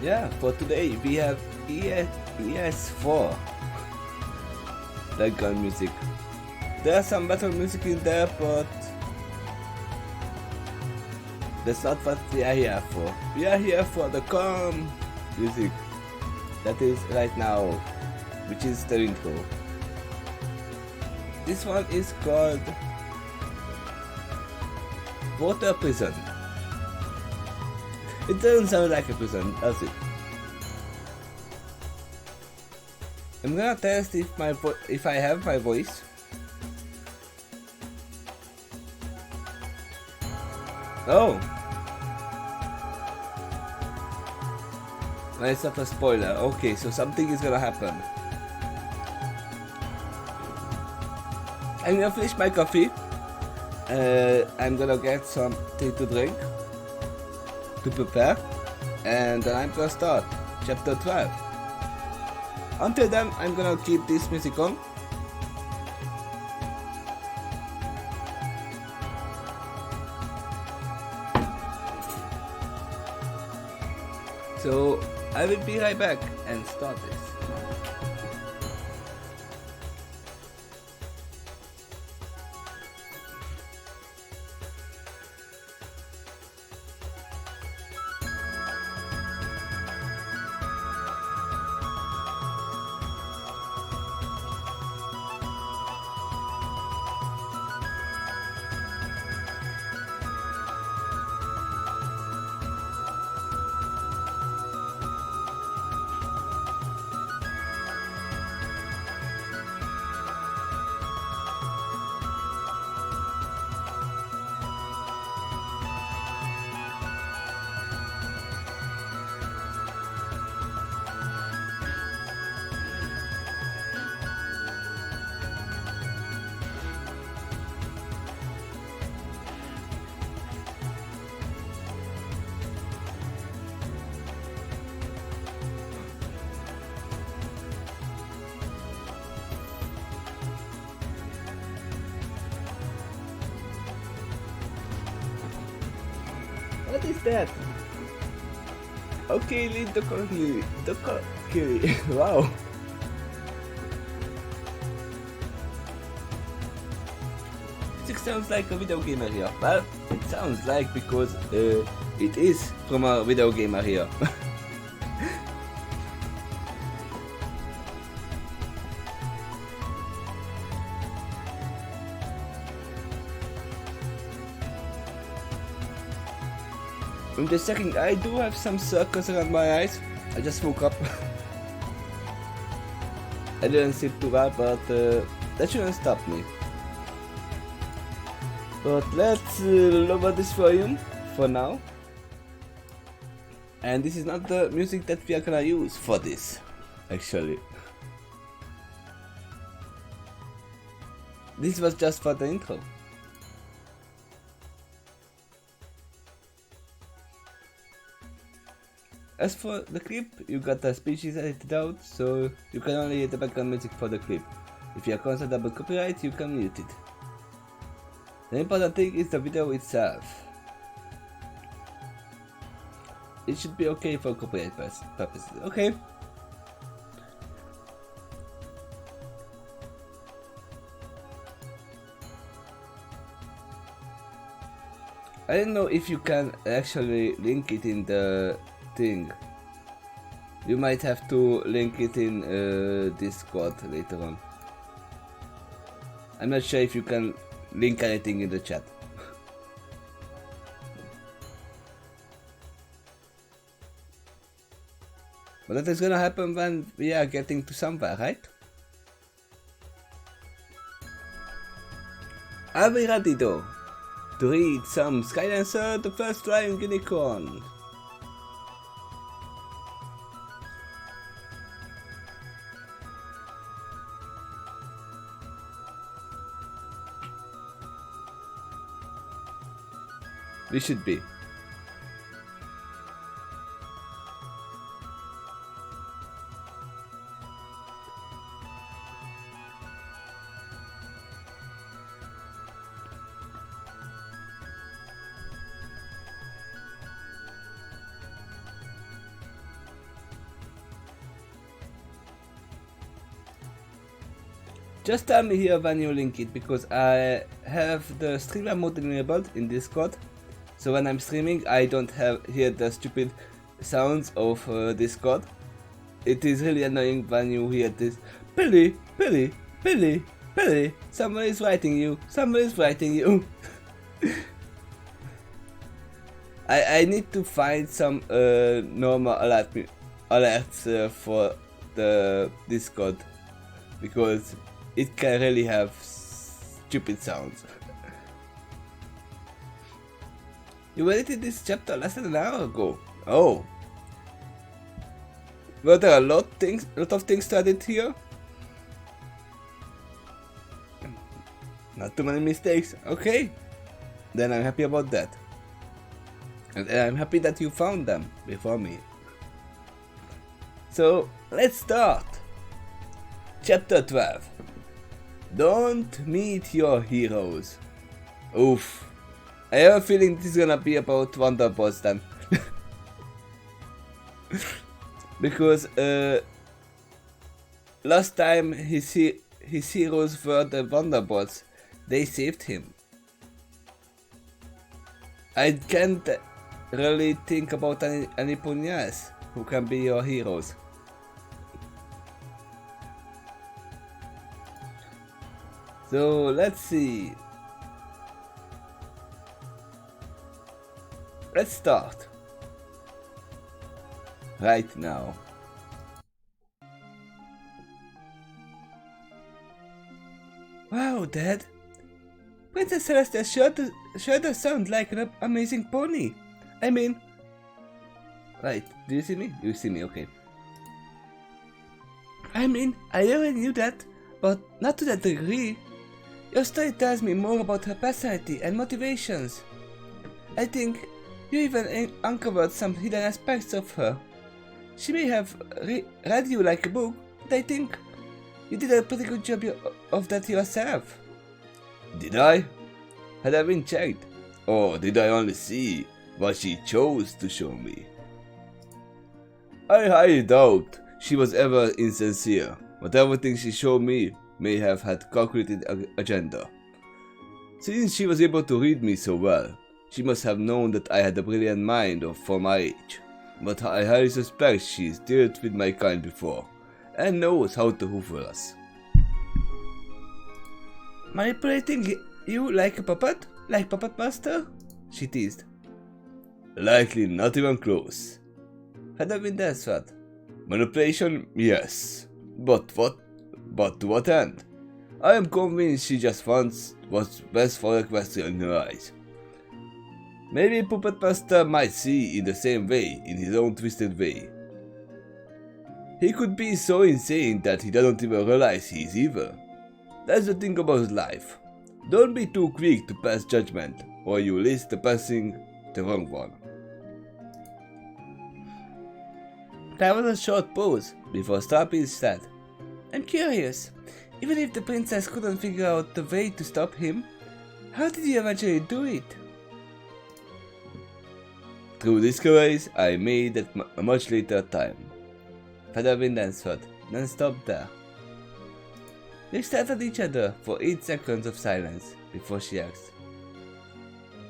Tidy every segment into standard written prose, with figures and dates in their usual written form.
Yeah, for today we have ES4 background music. There's some better music in there, but that's not what we are here for. We are here for the calm music that is right now, which is the intro. This one is called Water Prison. It doesn't sound like a prison, does it? I'm gonna test if I have my voice. Oh! Well, it's not a spoiler. Okay, so something is gonna happen. I'm gonna finish my coffee. I'm gonna get something to drink to prepare, and then I'm gonna start chapter 12. Until then, I'm gonna keep this music on. So I will be right back and start this. What is that? Okay, lead the correctly. Wow. It sounds like a video gamer here. Well, it sounds like because it is from a video gamer here. I'm just checking, I do have some circles around my eyes. I just woke up. I didn't sleep too well, but that shouldn't stop me. But let's lower this volume for now. And this is not the music that we are gonna use for this, actually. This was just for the intro. As for the clip, you got the speeches edited out, so you can only hear the background music for the clip. If you are concerned about copyright, you can mute it. The important thing is the video itself. It should be okay for copyright purposes, okay? I don't know if you can actually link it in the thing. You might have to link it in Discord later on. I'm not sure if you can link anything in the chat. But that is gonna happen when we are getting to somewhere, right? Are we ready though? To read some Skylancer, the first flying unicorn. We should be. Just tell me here when you link it, because I have the streamer mode enabled in Discord. So when I'm streaming, I don't hear the stupid sounds of Discord. It is really annoying when you hear this Billy, Billy, Billy, Billy, someone is writing you, someone is writing you. I need to find some normal alerts for the Discord, because it can really have stupid sounds. You edited this chapter less than an hour ago. Oh. Were there a lot of things to edit here? Not too many mistakes. Okay. Then I'm happy about that. And I'm happy that you found them before me. So, let's start. Chapter 12. Don't meet your heroes. Oof. I have a feeling this is gonna be about Wonderbots then. Because last time his heroes were the Wonderbots. They saved him. I can't really think about any Punyas who can be your heroes. So let's see. Let's start. Right now. Wow, Dad. Princess Celestia sure does sound like an amazing pony. I mean... Right, do you see me? You see me, okay. I mean, I already knew that, but not to that degree. Your story tells me more about her personality and motivations. I think you even uncovered some hidden aspects of her. She may have read you like a book, but I think you did a pretty good job of that yourself. Did I? Had I been checked? Or did I only see what she chose to show me? I highly doubt she was ever insincere, but everything she showed me may have had calculated agenda. Since she was able to read me so well, she must have known that I had a brilliant mind for my age. But I highly suspect she's dealt with my kind before, and knows how to hoover us. Manipulating you like a puppet? Like Puppet Master? She teased. Likely not even close. Had I been desperate? Manipulation, yes. But to what end? I am convinced she just wants what's best for Equestria in her eyes. Maybe Puppet Master might see in the same way, in his own twisted way. He could be so insane that he doesn't even realize he's evil. That's the thing about life. Don't be too quick to pass judgment, or you risk passing the wrong one. There was a short pause before Starpiece said, I'm curious, even if the princess couldn't figure out the way to stop him, how did you eventually do it? Through discoveries I made at a much later time. Featherwind answered, then stopped there. They stared at each other for 8 seconds of silence before she asked,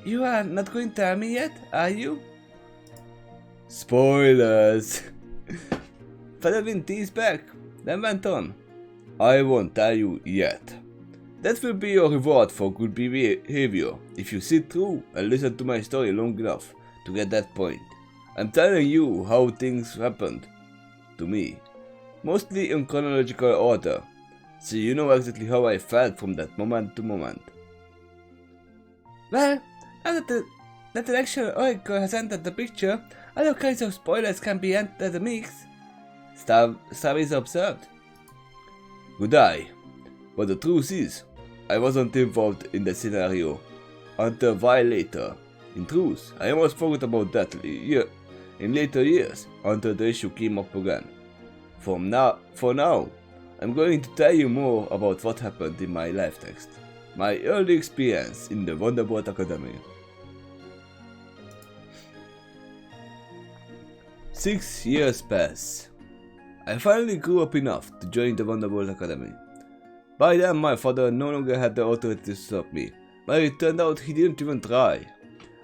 You are not going to tell me yet, are you? Spoilers! Featherwind teased back, then went on. I won't tell you yet. That will be your reward for good behavior if you sit through and listen to my story long enough to get that point. I'm telling you how things happened to me, mostly in chronological order, so you know exactly how I felt from that moment to moment. Well, now that the actual Oracle has entered the picture, other kinds of spoilers can be entered the mix. Starpiece observed. Good eye, but the truth is, I wasn't involved in the scenario until a while later. In truth, I almost forgot about that in later years until the issue came up again. For now, I'm going to tell you more about what happened in my life text, my early experience in the Wonderbot Academy. 6 years pass. I finally grew up enough to join the Wonderbolt Academy. By then my father no longer had the authority to stop me, but it turned out he didn't even try.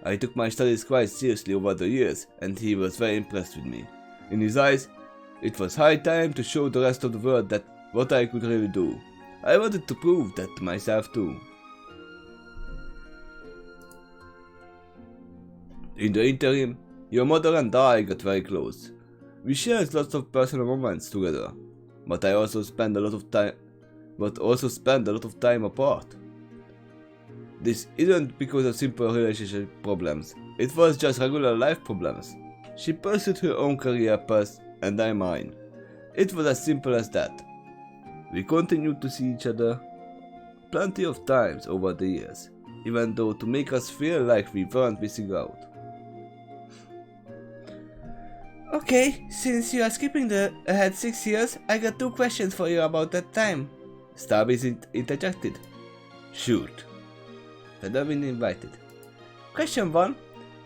I took my studies quite seriously over the years, and he was very impressed with me. In his eyes, it was high time to show the rest of the world that what I could really do. I wanted to prove that to myself too. In the interim, your mother and I got very close. We shared lots of personal moments together, but also spent a lot of time apart. This isn't because of simple relationship problems, it was just regular life problems. She pursued her own career path and I mine. It was as simple as that. We continued to see each other plenty of times over the years, even though to make us feel like we weren't missing out. Okay, since you are skipping ahead 6 years, I got 2 questions for you about that time. Starbury interjected. Shoot. Fedorvin invited. Question 1.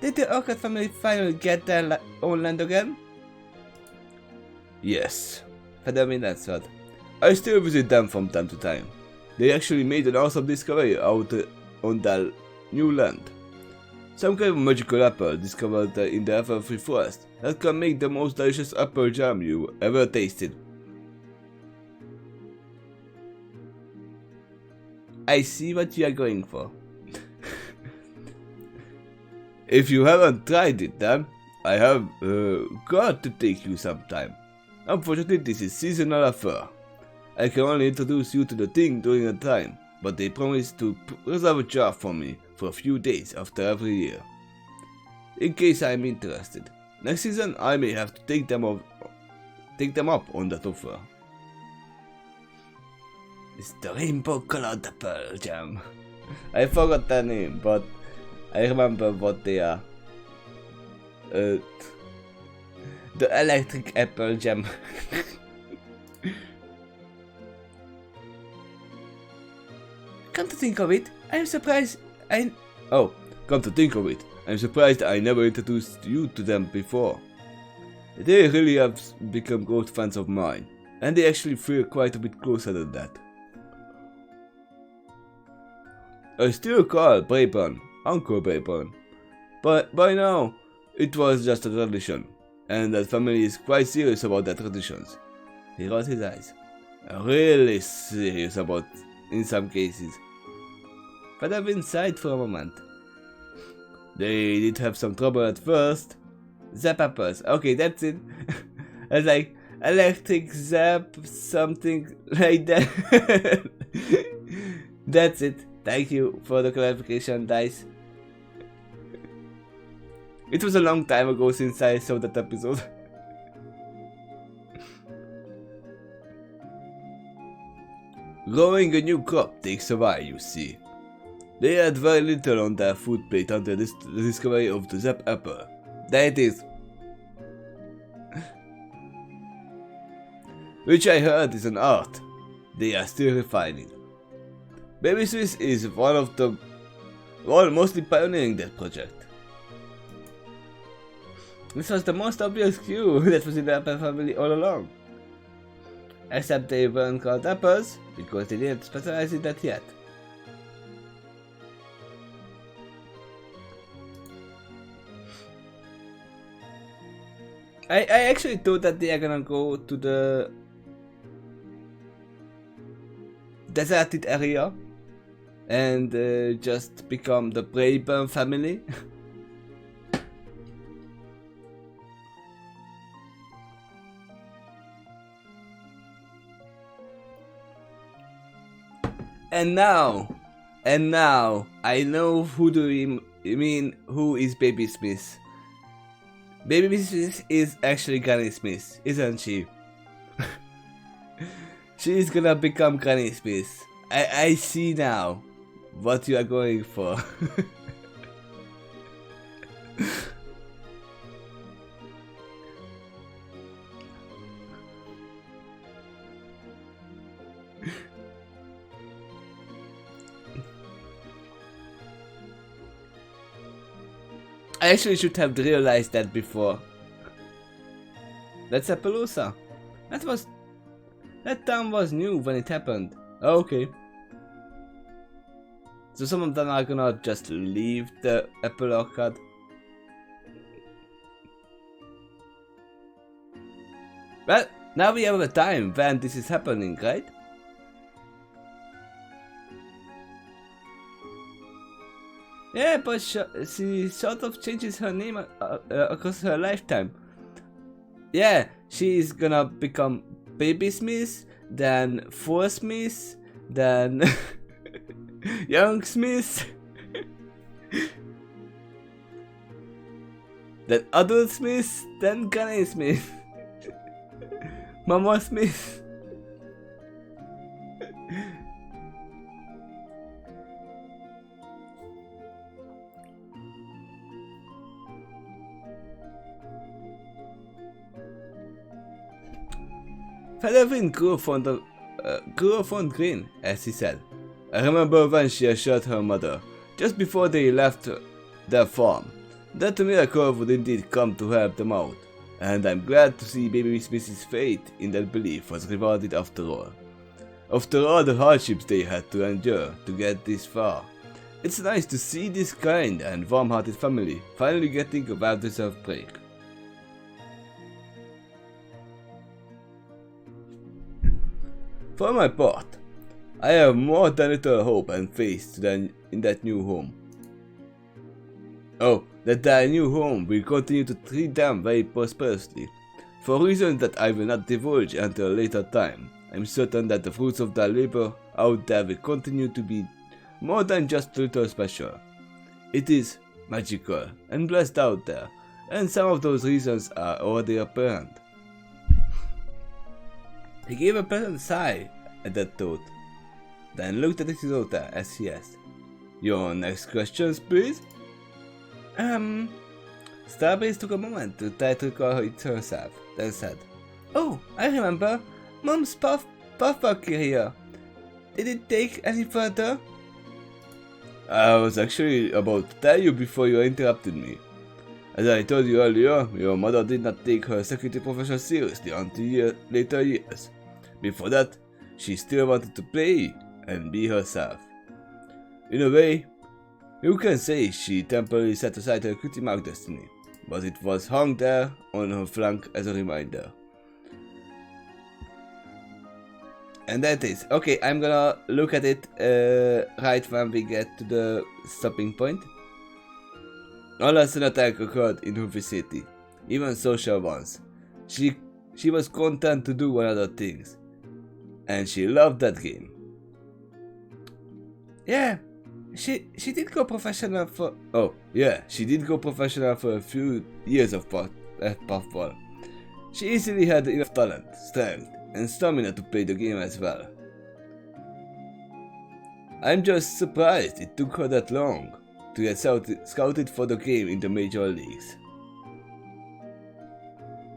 Did the Orchid family finally get their own land again? Yes, Fedorvin answered. I still visit them from time to time. They actually made an awesome discovery out on their new land. Some kind of magical apple discovered in the Everfree forest that can make the most delicious apple jam you ever tasted. I see what you are going for. If you haven't tried it then, I have got to take you sometime. Unfortunately, this is seasonal affair. I can only introduce you to the thing during the time, but they promised to reserve a jar for me for a few days after every year. In case I'm interested. Next season I may have to take them up on that offer. It's the rainbow colored apple jam. I forgot their name, but I remember what they are. The electric apple jam. Come to think of it, I'm surprised Come to think of it, I'm surprised I never introduced you to them before. They really have become good fans of mine, and they actually feel quite a bit closer than that. I still call Brayburn Uncle Brayburn, but by now it was just a tradition, and that family is quite serious about their traditions. He rolled his eyes. Really serious about in some cases. But I've been sighed for a moment. They did have some trouble at first. Zap apples. Okay, that's it. I was like, electric zap, something like that. That's it. Thank you for the clarification, Dice. It was a long time ago since I saw that episode. Growing a new crop takes a while, you see. They had very little on their food plate until the discovery of the Zap apple. There it is. Which I heard is an art. They are still refining. Baby Swiss is one mostly pioneering that project. This was the most obvious clue that was in the apple family all along. Except they weren't called apples, because they didn't specialize in that yet. I actually thought that they are gonna go to the deserted area and just become the Brayburn family. And now, I know who do you mean who is Baby Smith. Baby Smith is actually Granny Smith, isn't she? She is gonna become Granny Smith. I see now what you are going for. I actually should have realized that before. That's Appaloosa. That town was new when it happened. Okay. So some of them are gonna just leave the Apple Arcade. Well, now we have a time when this is happening, right? Yeah, but she sort of changes her name across her lifetime. Yeah, she's gonna become Baby Smith, then Four Smith, then Young Smith, then Adult Smith, then Granny Smith, Mama Smith. Featherwing grew from green, as he said. I remember when she assured her mother, just before they left their farm, that a miracle would indeed come to help them out, and I'm glad to see baby Smith's faith in that belief was rewarded after all. After all the hardships they had to endure to get this far, it's nice to see this kind and warm-hearted family finally getting a well-deserved break. For my part, I have more than little hope and faith in that new home. Oh, that new home will continue to treat them very prosperously. For reasons that I will not divulge until a later time, I'm certain that the fruits of their labor out there will continue to be more than just a little special. It is magical and blessed out there, and some of those reasons are already apparent. He gave a pleasant sigh at that thought, then looked at his daughter as he asked, "Your next questions, please?" Starbreeze took a moment to try to recall it herself, then said, "Oh, I remember. Mom's puff bucket here. Did it take any further?" "I was actually about to tell you before you interrupted me. As I told you earlier, your mother did not take her security profession seriously until later years. Before that, she still wanted to play and be herself. In a way, you can say she temporarily set aside her cutie mark destiny, but it was hung there on her flank as a reminder." And that is, okay, I'm gonna look at it right when we get to the stopping point. All her attacks occurred in her city, even social ones. She was content to do one other things, and she loved that game. Yeah, she did go professional for. Oh yeah, she did go professional for a few years of puffball. She easily had enough talent, strength, and stamina to play the game as well. I'm just surprised it took her that long to get scouted for the game in the major leagues.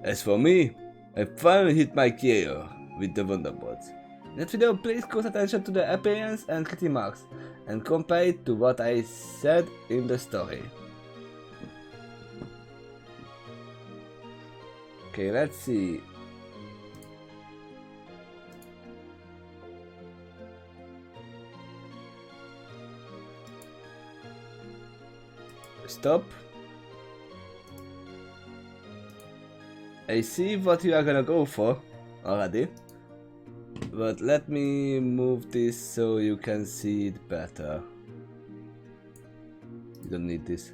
As for me, I finally hit my gear with the Wonderbots. That video, please close attention to the appearance and cutie marks and compare it to what I said in the story. Okay, let's see. Stop. I see what you are gonna go for already, but let me move this so you can see it better. You don't need this.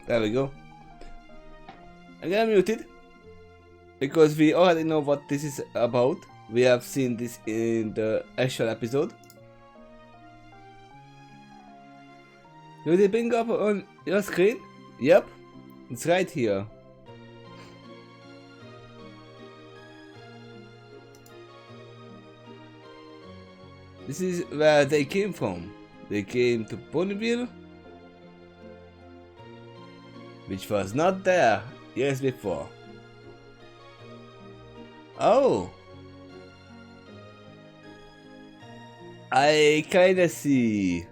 There we go. I'm gonna mute it because we already know what this is about. We have seen this in the actual episode. Did it bring up on your screen? Yep, it's right here. This is where they came from. They came to Ponyville, which was not there years before. Oh, I kinda see.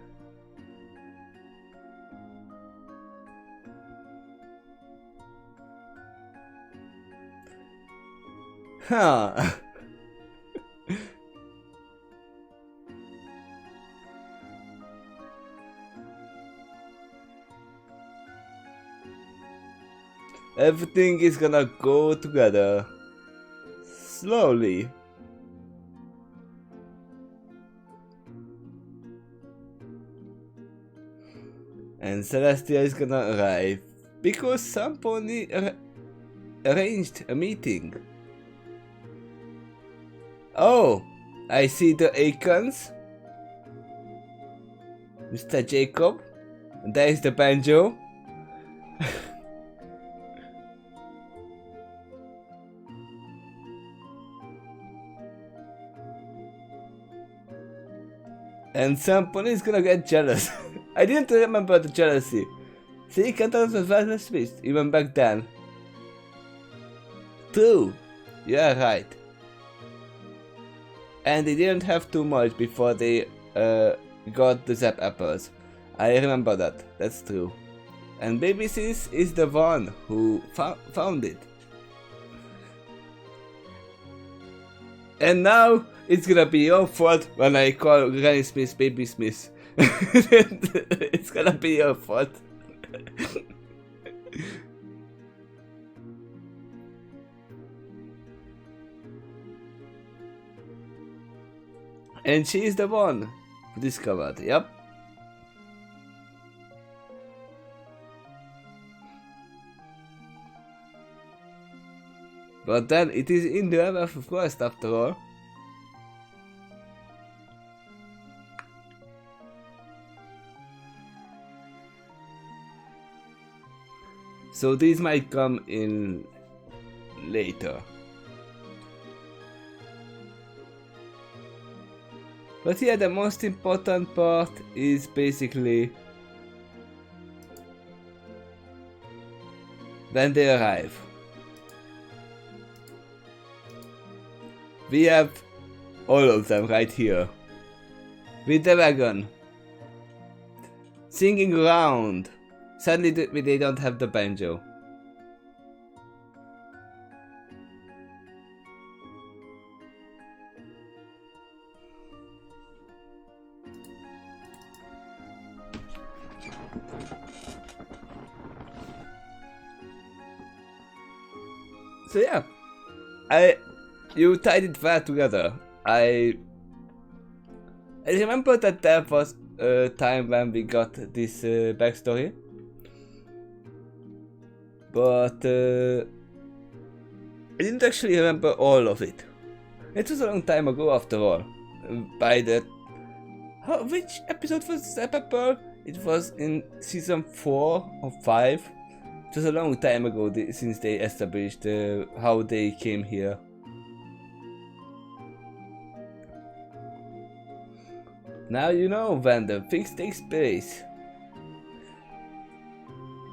Huh. Everything is gonna go together. Slowly. And Celestia is gonna arrive. Because some pony arranged a meeting. Oh, I see the icons. Mr. Jacob. And there is the banjo. And some pony is gonna get jealous. I didn't remember the jealousy. See, Cantaloupe was very sweet, even back then. True, you are right. And they didn't have too much before they got the Zap apples. I remember that, that's true. And Baby Sis is the one who found it. And now it's gonna be your fault when I call Granny Smith Baby Smith. It's gonna be your fault. And she is the one who discovered, yep. But then it is in the river forest after all. So these might come in later. But yeah, the most important part is basically when they arrive. We have all of them right here. With the wagon. Singing around. Sadly they don't have the banjo. So yeah, you tied it well together. I remember that there was a time when we got this backstory, but I didn't actually remember all of it. It was a long time ago after all. By the... which episode was that, Pepper? It was in season 4 or 5. It was a long time ago since they established how they came here. Now you know when the fix takes place.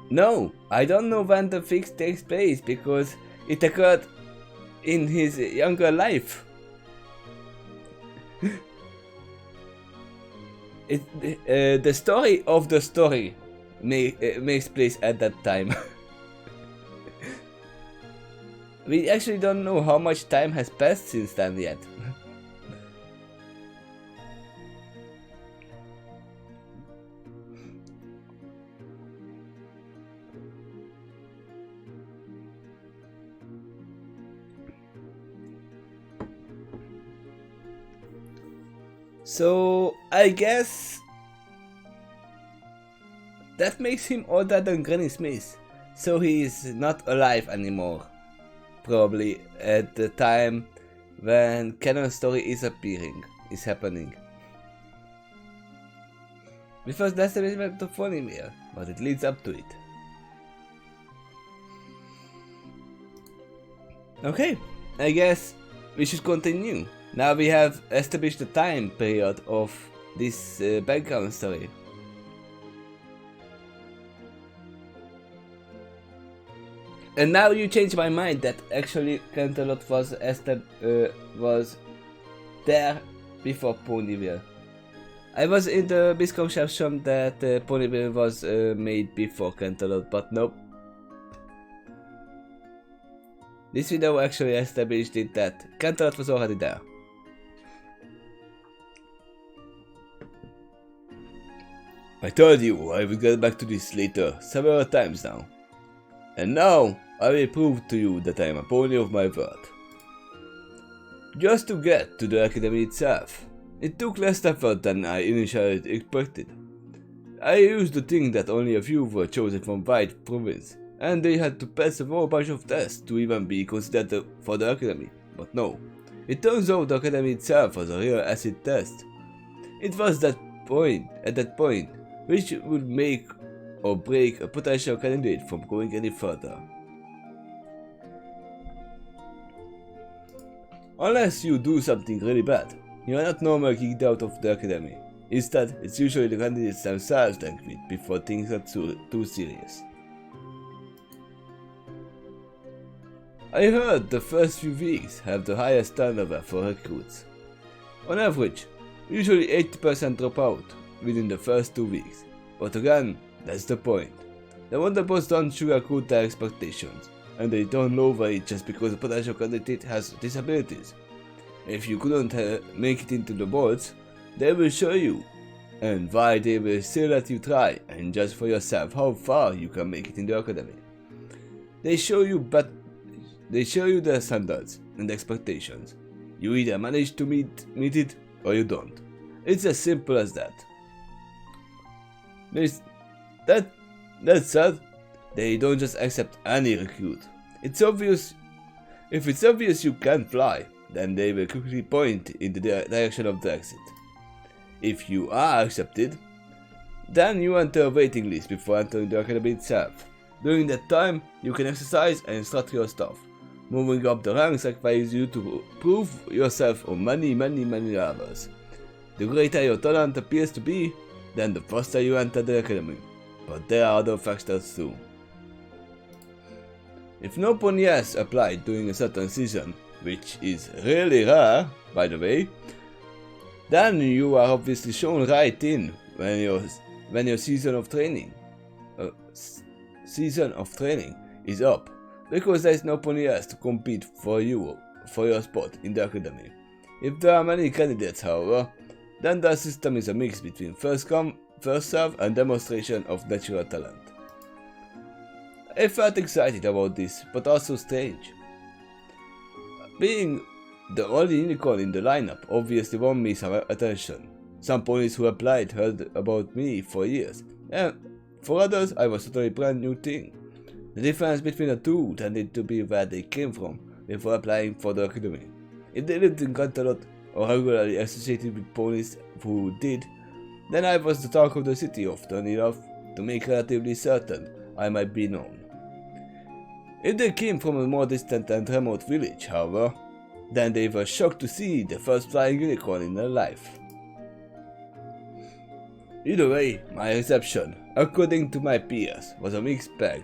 No, I don't know when the fix takes place because it occurred in his younger life. The story of the story makes place at that time. We actually don't know how much time has passed since then yet. So I guess that makes him older than Granny Smith. So he is not alive anymore. Probably at the time when canon story is happening. Because that's the basement of Fonimir, but it leads up to it. Okay, I guess we should continue. Now we have established the time period of this background story. And now you change my mind that actually Canterlot was there before Ponyville. I was in the misconception that Ponyville was made before Canterlot, but nope. This video actually established it that Canterlot was already there. I told you I would get back to this later several times now. And now I will prove to you that I am a pony of my word. Just to get to the academy itself, it took less effort than I initially expected. I used to think that only a few were chosen from White Province, and they had to pass a whole bunch of tests to even be considered for the academy, but no. It turns out the academy itself was a real acid test. It was at that point, which would make or break a potential candidate from going any further. Unless you do something really bad, you are not normally kicked out of the academy. Instead, it's usually the candidates themselves that quit before things get too serious. I heard the first few weeks have the highest turnover for recruits. On average, usually 80% drop out within the first 2 weeks. But again, that's the point. The Wonderbots don't sugarcoat their expectations, and they don't lower it just because a potential candidate has disabilities. If you couldn't make it into the boards, they will show you, and why they will still let you try and judge for yourself how far you can make it in the academy. They show you their standards and expectations. You either manage to meet it or you don't. It's as simple as that. That said, they don't just accept any recruit. It's obvious. If it's obvious you can't fly, then they will quickly point in the direction of the exit. If you are accepted, then you enter a waiting list before entering the academy itself. During that time, you can exercise and instruct your staff. Moving up the ranks requires you to prove yourself on many levels. The greater your talent appears to be, then the faster you enter the academy. But there are other factors too. If no pony has applied during a certain season, which is really rare, by the way, then you are obviously shown right in when your season of training is up, because there is no pony else to compete for your spot in the academy. If there are many candidates, however, then the system is a mix between first come, first serve and demonstration of natural talent. I felt excited about this, but also strange. Being the only unicorn in the lineup obviously won me some attention. Some ponies who applied heard about me for years, and for others I was totally brand new thing. The difference between the two tended to be where they came from before applying for the academy. If they lived in Canterlot or regularly associated with ponies who did, then I was the talk of the city often enough to make relatively certain I might be known. If they came from a more distant and remote village, however, then they were shocked to see the first flying unicorn in their life. Either way, my reception, according to my peers, was a mixed bag.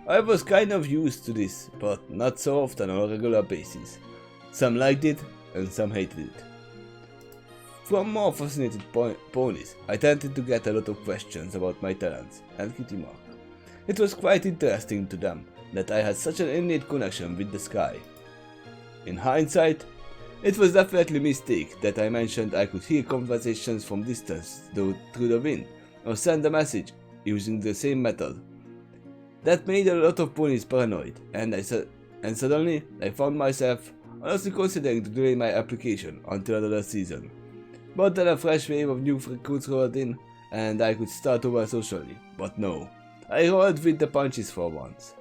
I was kind of used to this, but not so often on a regular basis. Some liked it, and some hated it. From more fascinated ponies, I tended to get a lot of questions about my talents and Kitty Mark. It was quite interesting to them that I had such an innate connection with the sky. In hindsight, it was definitely a mistake that I mentioned I could hear conversations from distance through the wind, or send a message using the same method. That made a lot of ponies paranoid, and suddenly I found myself honestly considering to delay my application until another season. But then a fresh wave of new recruits rolled in, and I could start over socially. But no, I rolled with the punches for once.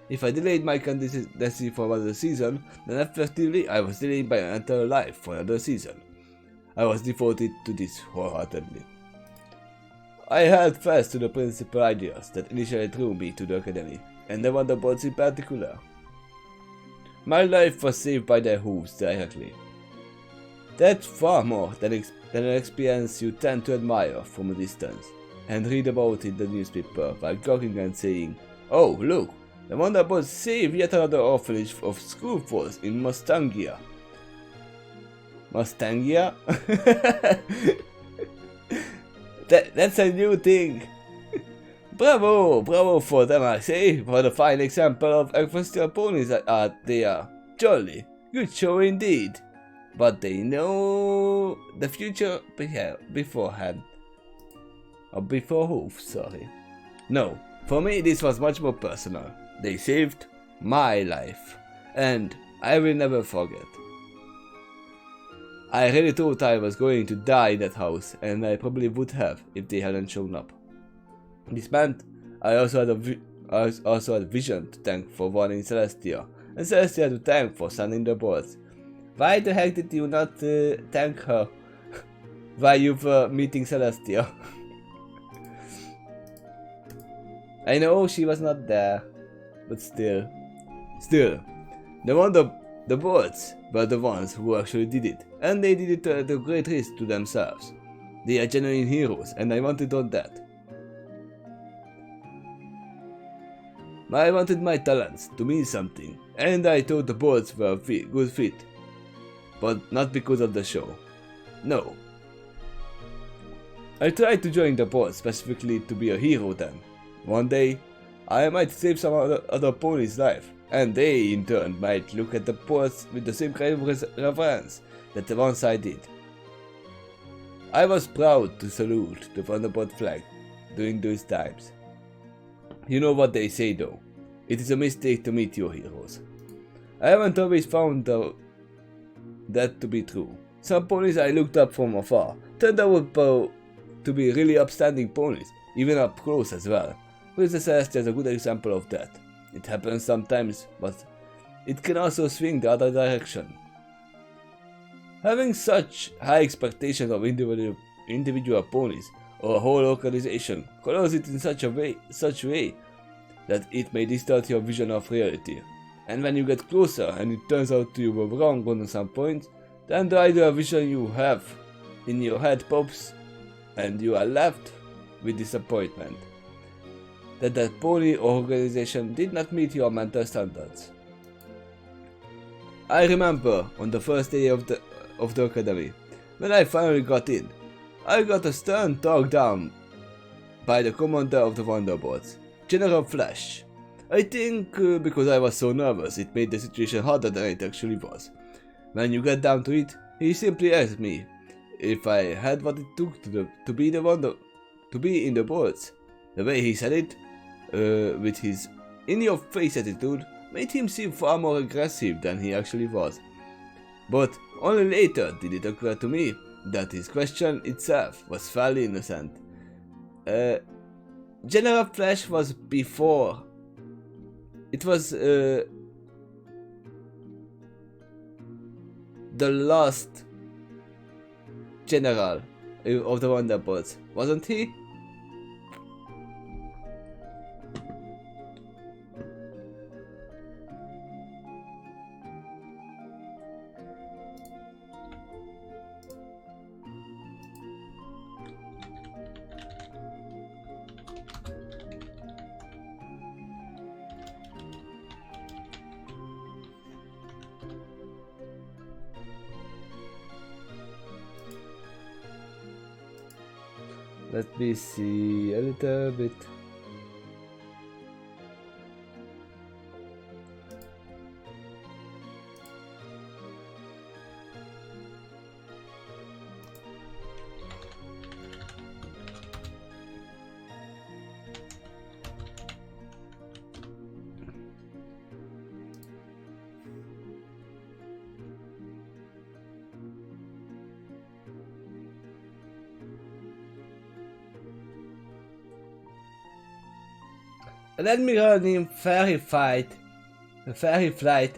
If I delayed my candidacy for another season, then effectively I was delaying my entire life for another season. I was devoted to this wholeheartedly. I held fast to the principal ideas that initially drew me to the academy, and the Wonderbots in particular. My life was saved by their hooves directly. That's far more than an experience you tend to admire from a distance, and read about in the newspaper while gawking and saying, "Oh, look! The Wonderbots save yet another orphanage of schoolboys in Mustangia." Mustangia? That's a new thing. Bravo! Bravo for them, I say. What a fine example of equestrian ponies that they are. Jolly. Good show indeed. But they know the future beforehand. Or before hoof, sorry. No, for me this was much more personal. They saved my life. And I will never forget. I really thought I was going to die in that house, and I probably would have if they hadn't shown up. This meant I also had a vision to thank for warning Celestia, and Celestia to thank for sending the boards. Why the heck did you not thank her while you were meeting Celestia? I know she was not there, but still, the boards were the ones who actually did it, and they did it at a great risk to themselves. They are genuine heroes, and I wanted on that. I wanted my talents to mean something, and I thought the boards were a good fit. But not because of the show. No. I tried to join the board specifically to be a hero then. One day, I might save some other pony's life, and they in turn might look at the boards with the same kind of reverence that once I did. I was proud to salute the Thunderbolt flag during those times. You know what they say though, it is a mistake to meet your heroes. I haven't always found that to be true. Some ponies I looked up from afar turned out to be really upstanding ponies, even up close as well. Princess Celestia is a good example of that. It happens sometimes, but it can also swing the other direction. Having such high expectations of individual ponies or a whole organization colors it in such way that it may distort your vision of reality. And when you get closer and it turns out you were wrong on some point, then the ideal vision you have in your head pops and you are left with disappointment that pony or organization did not meet your mental standards. I remember on the first day of the academy, when I finally got in, I got a stern talk down by the commander of the Wonderbots, General Flash. I think because I was so nervous, it made the situation harder than it actually was. When you get down to it, he simply asked me if I had what it took to be in the boards. The way he said it, with his in-your-face attitude, made him seem far more aggressive than he actually was. But only later did it occur to me that his question itself was fairly innocent. General Flash was before. It was the last general of the Wonderbots, wasn't he? Let me see a little bit. An admiral named Fairy Flight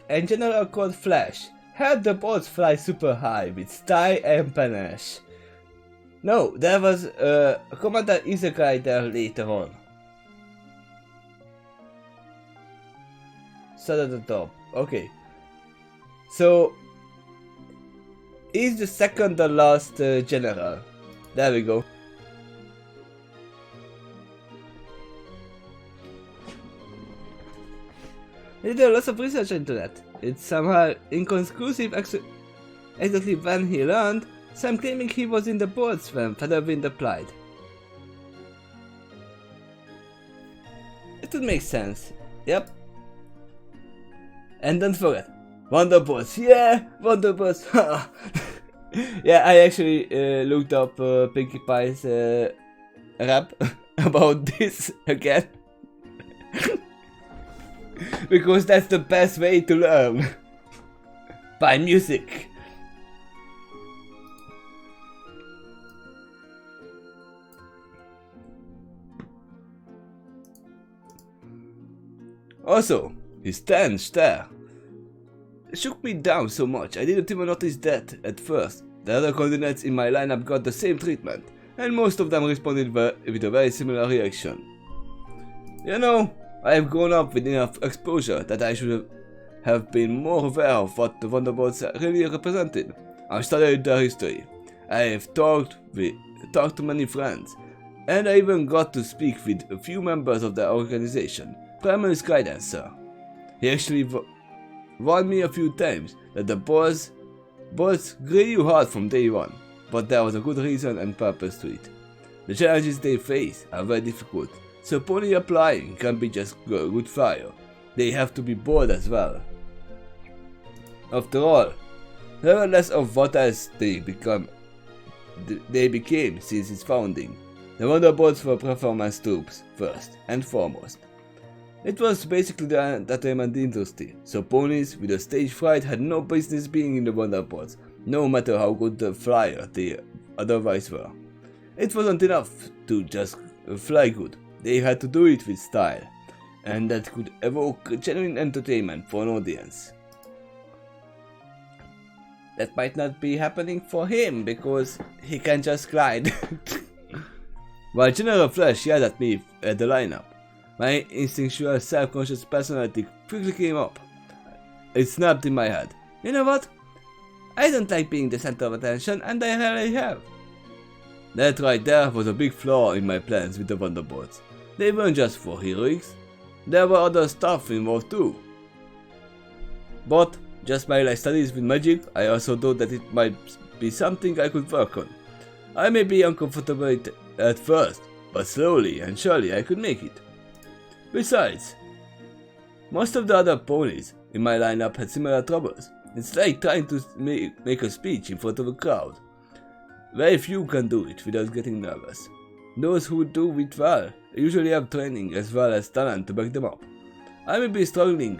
and General called Flash had the boats fly super high with style and panache. No, there was a Commander Isekai there later on. Sat at the top. Okay. So, he's the second to last general. There we go. He did lots of research into that. It's somehow inconclusive exactly when he learned, some claiming he was in the boards when Featherwind applied. That would make sense. Yep. And don't forget, Wonderbots. Yeah, Wonderbots. Yeah, I actually looked up Pinkie Pie's rap about this again. Because that's the best way to learn. By music. Also, his stench there. It shook me down so much I didn't even notice that at first. The other coordinates in my lineup got the same treatment, and most of them responded with a very similar reaction. You know, I have grown up with enough exposure that I should have been more aware of what the Wonderbots really represented. I've studied their history. I have talked to many friends, and I even got to speak with a few members of their organization. Primal Skydancer. He actually warned me a few times that the bots grill you hard from day one, but there was a good reason and purpose to it. The challenges they face are very difficult, so pony applying can't be just a good flyer. They have to be bold as well. After all, regardless of what else they became since its founding, the Wonderbots were performance troops first and foremost. It was basically the entertainment industry, so ponies with a stage fright had no business being in the Wonderbots, no matter how good the flyer they otherwise were. It wasn't enough to just fly good, they had to do it with style, and that could evoke genuine entertainment for an audience. That might not be happening for him, because he can just glide. While General Flash yelled at me at the lineup, my instinctual self-conscious personality quickly came up. It snapped in my head. You know what? I don't like being the center of attention, and I rarely have. That right there was a big flaw in my plans with the Wonderbots. They weren't just for heroics, there were other stuff involved too. But, just my life studies with magic, I also thought that it might be something I could work on. I may be uncomfortable at first, but slowly and surely I could make it. Besides, most of the other ponies in my lineup had similar troubles. It's like trying to make a speech in front of a crowd. Very few can do it without getting nervous. Those who do it well usually have training as well as talent to back them up. I may be struggling,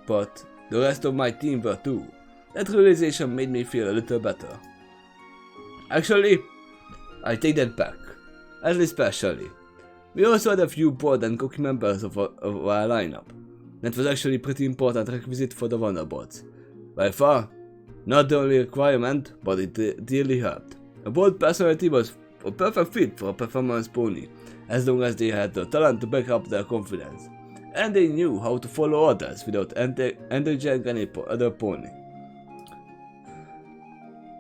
but the rest of my team were too. That realization made me feel a little better. Actually, I take that back. At least partially. We also had a few bored and cocky members of our lineup. That was actually a pretty important requisite for the Wonderbots. By far, not the only requirement, but it really helped. A bold personality was a perfect fit for a performance pony, as long as they had the talent to back up their confidence, and they knew how to follow orders without endangering any other pony.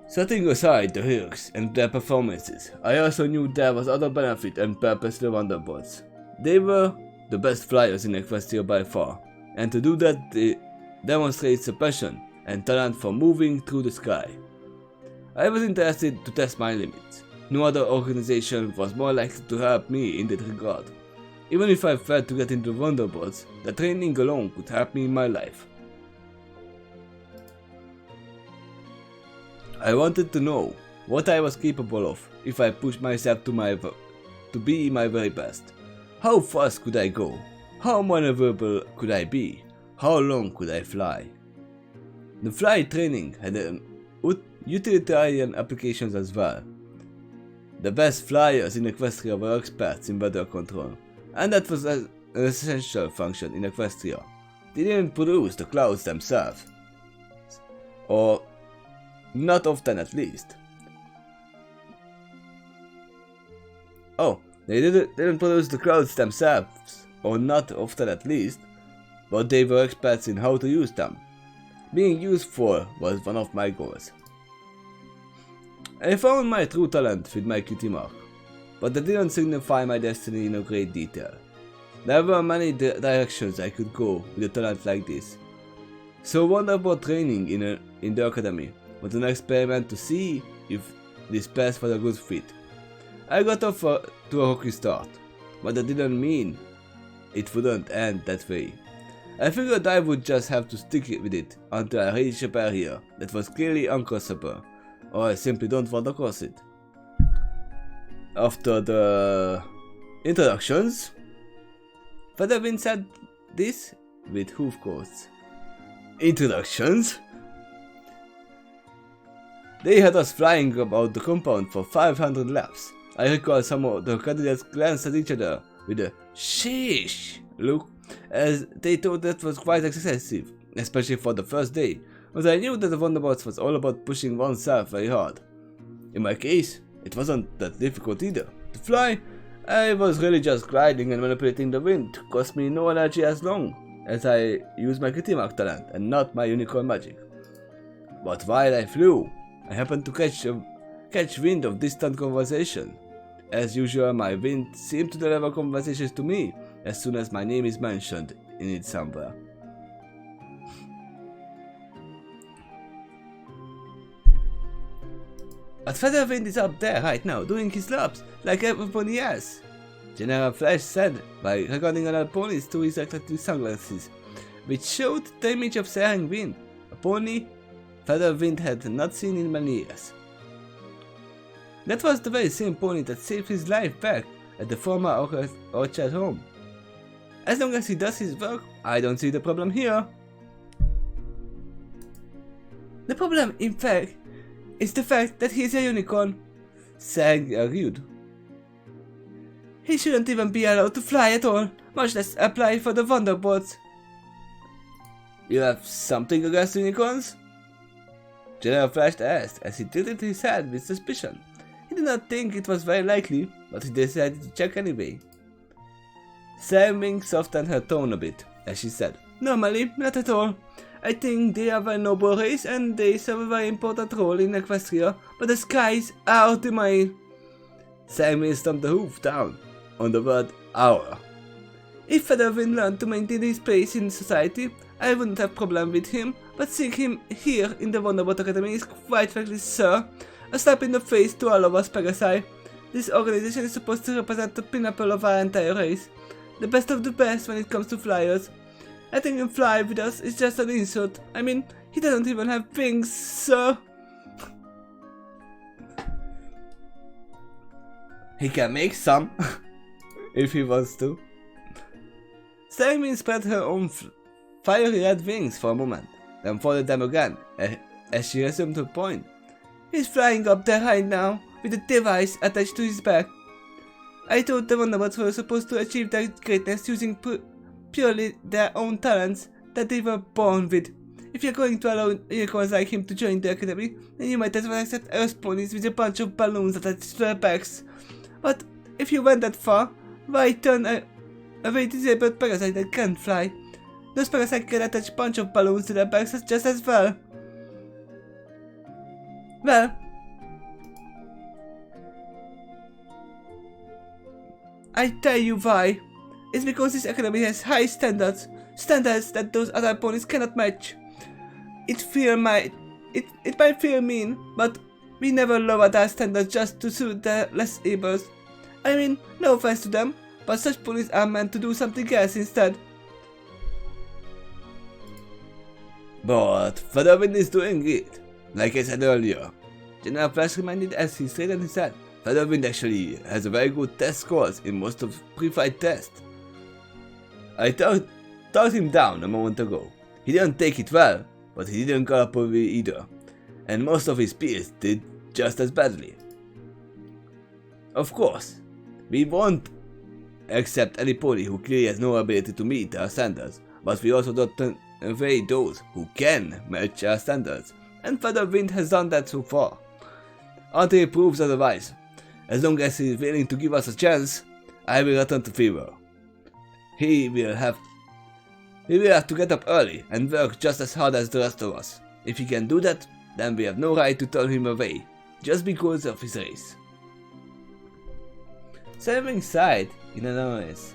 Setting aside the heroes and their performances, I also knew there was other benefit and purpose to the Wonderbots. They were the best flyers in Equestria by far, and to do that they demonstrates a passion and talent for moving through the sky. I was interested to test my limits. No other organization was more likely to help me in that regard. Even if I failed to get into Wonderbots, the training alone could help me in my life. I wanted to know what I was capable of if I pushed myself to be my very best. How fast could I go? How maneuverable could I be? How long could I fly? The flight training had utilitarian applications as well. The best flyers in Equestria were experts in weather control, and that was an essential function in Equestria. They didn't produce the clouds themselves, or not often at least. Oh, they didn't produce the clouds themselves, or not often at least, but they were experts in how to use them. Being useful was one of my goals. I found my true talent with my cutie mark, but that didn't signify my destiny in a great detail. There were many directions I could go with a talent like this. So Wonderbot training in the academy was an experiment to see if this path was a good fit. I got off to a rocky start, but that didn't mean it wouldn't end that way. I figured I would just have to stick with it until I reached a barrier that was clearly uncrossable, or I simply don't want to cross it. After the introductions, Featherwind said this with hoof quotes. Introductions? They had us flying about the compound for 500 laps. I recall some of the candidates glanced at each other with a sheesh look, as they thought that was quite excessive, especially for the first day, but I knew that the Wonderbots was all about pushing oneself very hard. In my case, it wasn't that difficult either. To fly, I was really just gliding and manipulating the wind, cost me no energy as long as I used my Kitty Mark talent and not my unicorn magic. But while I flew, I happened to catch wind of distant conversation. As usual, my wind seemed to deliver conversations to me as soon as my name is mentioned in it somewhere. But Featherwind is up there right now, doing his laps, like everybody else, General Flash said by recording another ponies to his reflective sunglasses, which showed the image of Searing Wind, a pony Featherwind had not seen in many years. That was the very same pony that saved his life back at the former orchard home. As long as he does his work, I don't see the problem here. The problem, in fact, is the fact that he is a unicorn, Sang argued. He shouldn't even be allowed to fly at all, much less apply for the Wonderbots. You have something against unicorns? General Flash asked as he tilted his head with suspicion. He did not think it was very likely, but he decided to check anyway. Sam softened her tone a bit as she said, "Normally, not at all. I think they are a noble race and they serve a very important role in Equestria, but the skies are the mile." Sam stamped the hoof down on the word "our." If Featherwind learned to maintain his place in society, I wouldn't have problem with him, but seeing him here in the Wonderbot Academy is quite frankly, sir, a slap in the face to all of us Pegasi. This organization is supposed to represent the pinnacle of our entire race, the best of the best when it comes to flyers. Letting him fly with us is just an insult. I mean, he doesn't even have wings, sir. He can make some, if he wants to. Stangmin spread her own fiery red wings for a moment, then folded them again, as she resumed her point. He's flying up there right now, with a device attached to his back. I thought the Wonderbots were supposed to achieve their greatness using purely their own talents that they were born with. If you're going to allow unicorns like him to join the academy, then you might as well accept Earth ponies with a bunch of balloons attached to their backs. But if you went that far, why turn away disabled parasite that can't fly? Those parasites can attach a bunch of balloons to their backs just as well. Well, I tell you why. It's because this academy has high standards that those other ponies cannot match. It might feel mean, but we never lowered our standards just to suit the less able. I mean, no offense to them, but such ponies are meant to do something else instead. But Featherwind is doing it, like I said earlier. General Flash reminded as he straightened his head. Featherwind actually has a very good test scores in most of pre-fight tests. I talked him down a moment ago. He didn't take it well, but he didn't go up away either, and most of his peers did just as badly. Of course, we won't accept any pony who clearly has no ability to meet our standards, but we also don't turn away those who can match our standards, and Featherwind has done that so far. Until he proves otherwise, as long as he is willing to give us a chance, I will return to Fever. He will have to get up early and work just as hard as the rest of us. If he can do that, then we have no right to turn him away, just because of his race. Saving sighed in annoyance.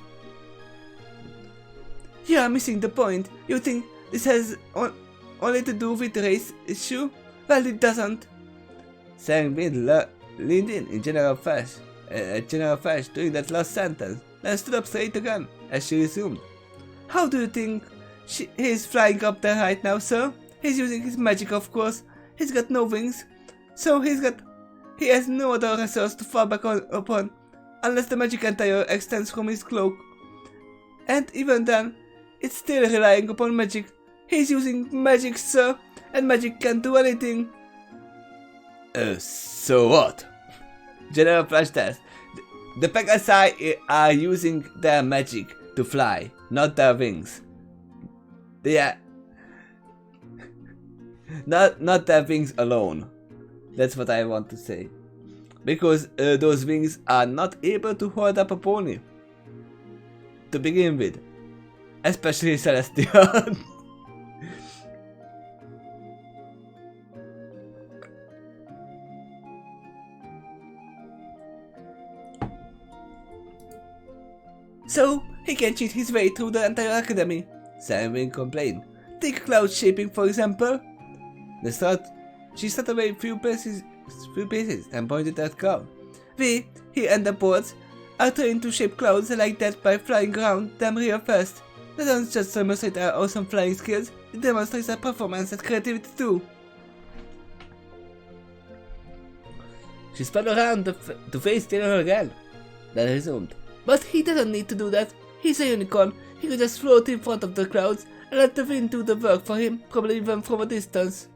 You are missing the point. You think this has only to do with the race issue? Well, it doesn't. Sang Wind leaned in General Flash during that last sentence, then stood up straight again as she resumed. How do you think he's flying up there right now, sir? He's using his magic, of course. He's got no wings, so he has no other resource to fall back upon, unless the magic entire extends from his cloak. And even then, it's still relying upon magic. He's using magic, sir, and magic can't do anything. So what? General Flash test. The Pegasi are using their magic to fly, not their wings. They are not their wings alone. That's what I want to say. Because those wings are not able to hold up a pony. To begin with. Especially Celestial. So, he can cheat his way through the entire academy. Sam complained. Take cloud shaping, for example. She started away a few paces and pointed at Cloud. He and the boards are trained to shape clouds like that by flying around them real fast. They don't just demonstrate our awesome flying skills, it demonstrates our performance and creativity too. She spun around to face Taylor again, then resumed. But he doesn't need to do that. He's a unicorn. He could just float in front of the clouds and let the wind do the work for him, probably even from a distance.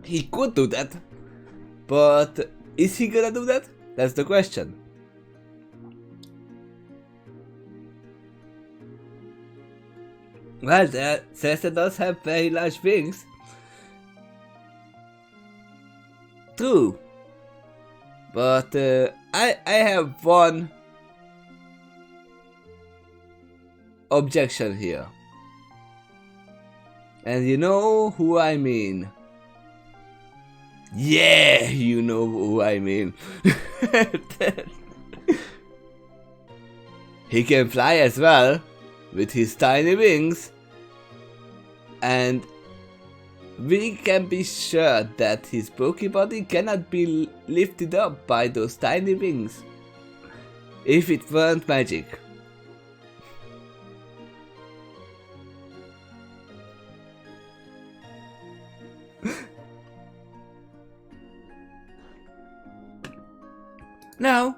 He could do that. But is he gonna do that? That's the question. Well, Celeste does have very large wings. True. But I have one objection here. And you know who I mean. Yeah, you know who I mean. He can fly as well, with his tiny wings. And we can be sure that his bulky body cannot be lifted up by those tiny wings. If it weren't magic. Now,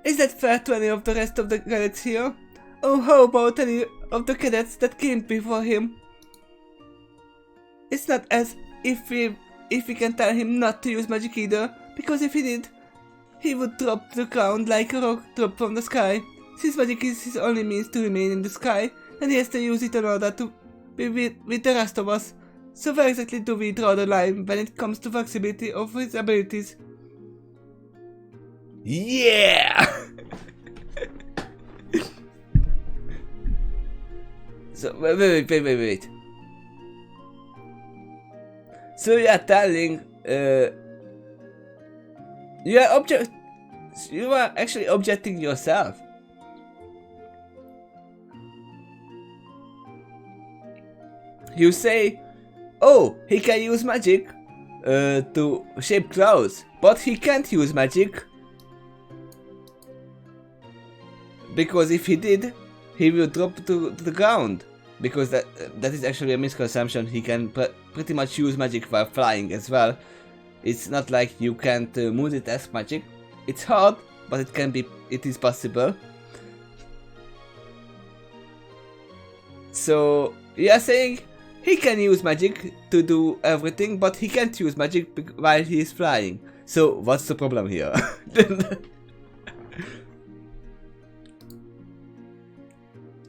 is that fair to any of the rest of the cadets here? Or how about any of the cadets that came before him? It's not as if we can tell him not to use magic either, because if he did, he would drop to the ground like a rock drop from the sky. Since magic is his only means to remain in the sky, then he has to use it in order to be with the rest of us. So where exactly do we draw the line when it comes to flexibility of his abilities? Yeah! So, wait. So you are telling, you are actually objecting yourself. You say, oh, he can use magic to shape clouds, but he can't use magic because if he did, he will drop to the ground. Because that is actually a misconception. He can pretty much use magic while flying as well. It's not like you can't multitask magic. It's hard, but it is possible. So you are saying he can use magic to do everything, but he can't use magic while he is flying. So what's the problem here?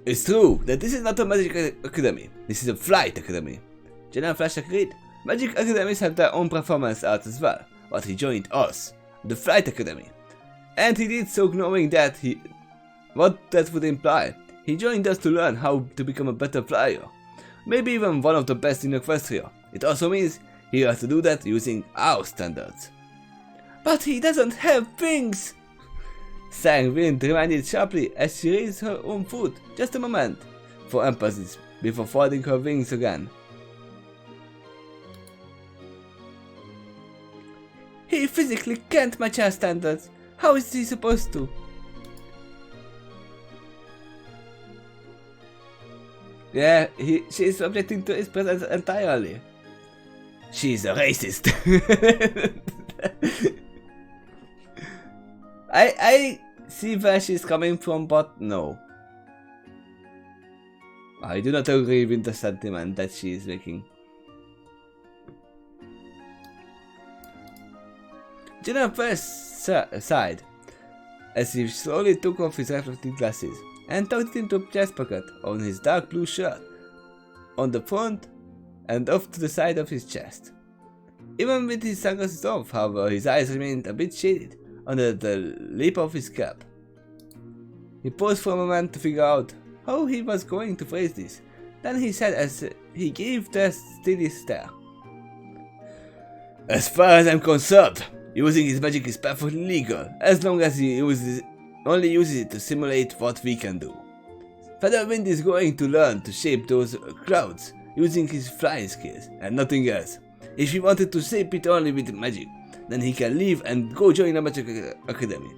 It's true that this is not a magic academy. This is a flight academy. General Flash agreed. Magic academies have their own performance art as well, but he joined us, the flight academy. And he did so knowing that what that would imply. He joined us to learn how to become a better flyer. Maybe even one of the best in Equestria. It also means he has to do that using our standards. But he doesn't have wings! Sang Wind reminded sharply as she raised her own foot just a moment for emphasis before folding her wings again. He physically can't match our standards. How is he supposed to? Yeah, she's objecting to his presence entirely. She's a racist. I see where she's coming from, but no. I do not agree with the sentiment that she is making. Jenna first sighed as he slowly took off his reflective glasses and tucked it into a chest pocket on his dark blue shirt, on the front and off to the side of his chest. Even with his sunglasses off, however, his eyes remained a bit shaded under the lip of his cap. He paused for a moment to figure out how he was going to phrase this. Then he said as he gave the steady stare. As far as I'm concerned, using his magic is perfectly legal, as long as he only uses it to simulate what we can do. Featherwind is going to learn to shape those clouds using his flying skills and nothing else. If he wanted to shape it only with magic, then he can leave and go join a magic academy.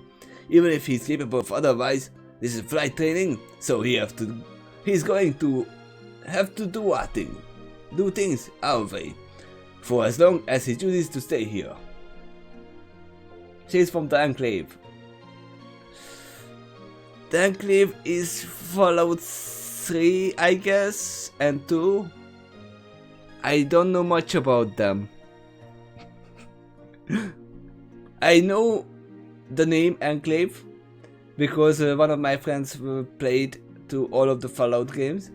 Even if he's capable of otherwise, this is flight training, so he's going to have to do things our way, for as long as he chooses to stay here. She's from the Enclave. The Enclave is Fallout 3, I guess, and 2. I don't know much about them. I know the name Enclave because one of my friends played to all of the Fallout games,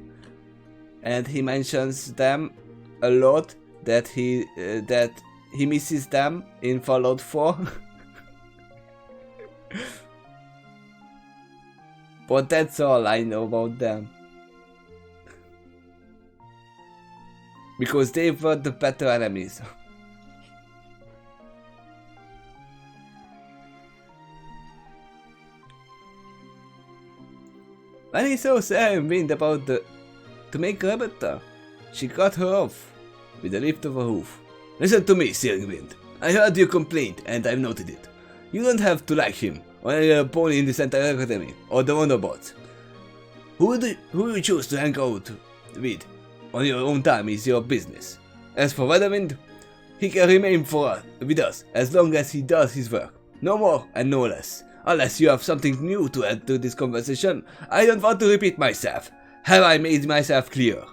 and he mentions them a lot, that he misses them in Fallout 4. But that's all I know about them. Because they were the better enemies. When he saw Sarah and Wind about to make her better, she cut her off with a lift of a hoof. Listen to me, Sarah Wind. I heard your complaint and I've noted it. You don't have to like him, or any other pony in this entire academy, or the Wonderbots. Who you choose to hang out with on your own time is your business. As for Featherwind, he can remain with us as long as he does his work. No more and no less. Unless you have something new to add to this conversation, I don't want to repeat myself. Have I made myself clear?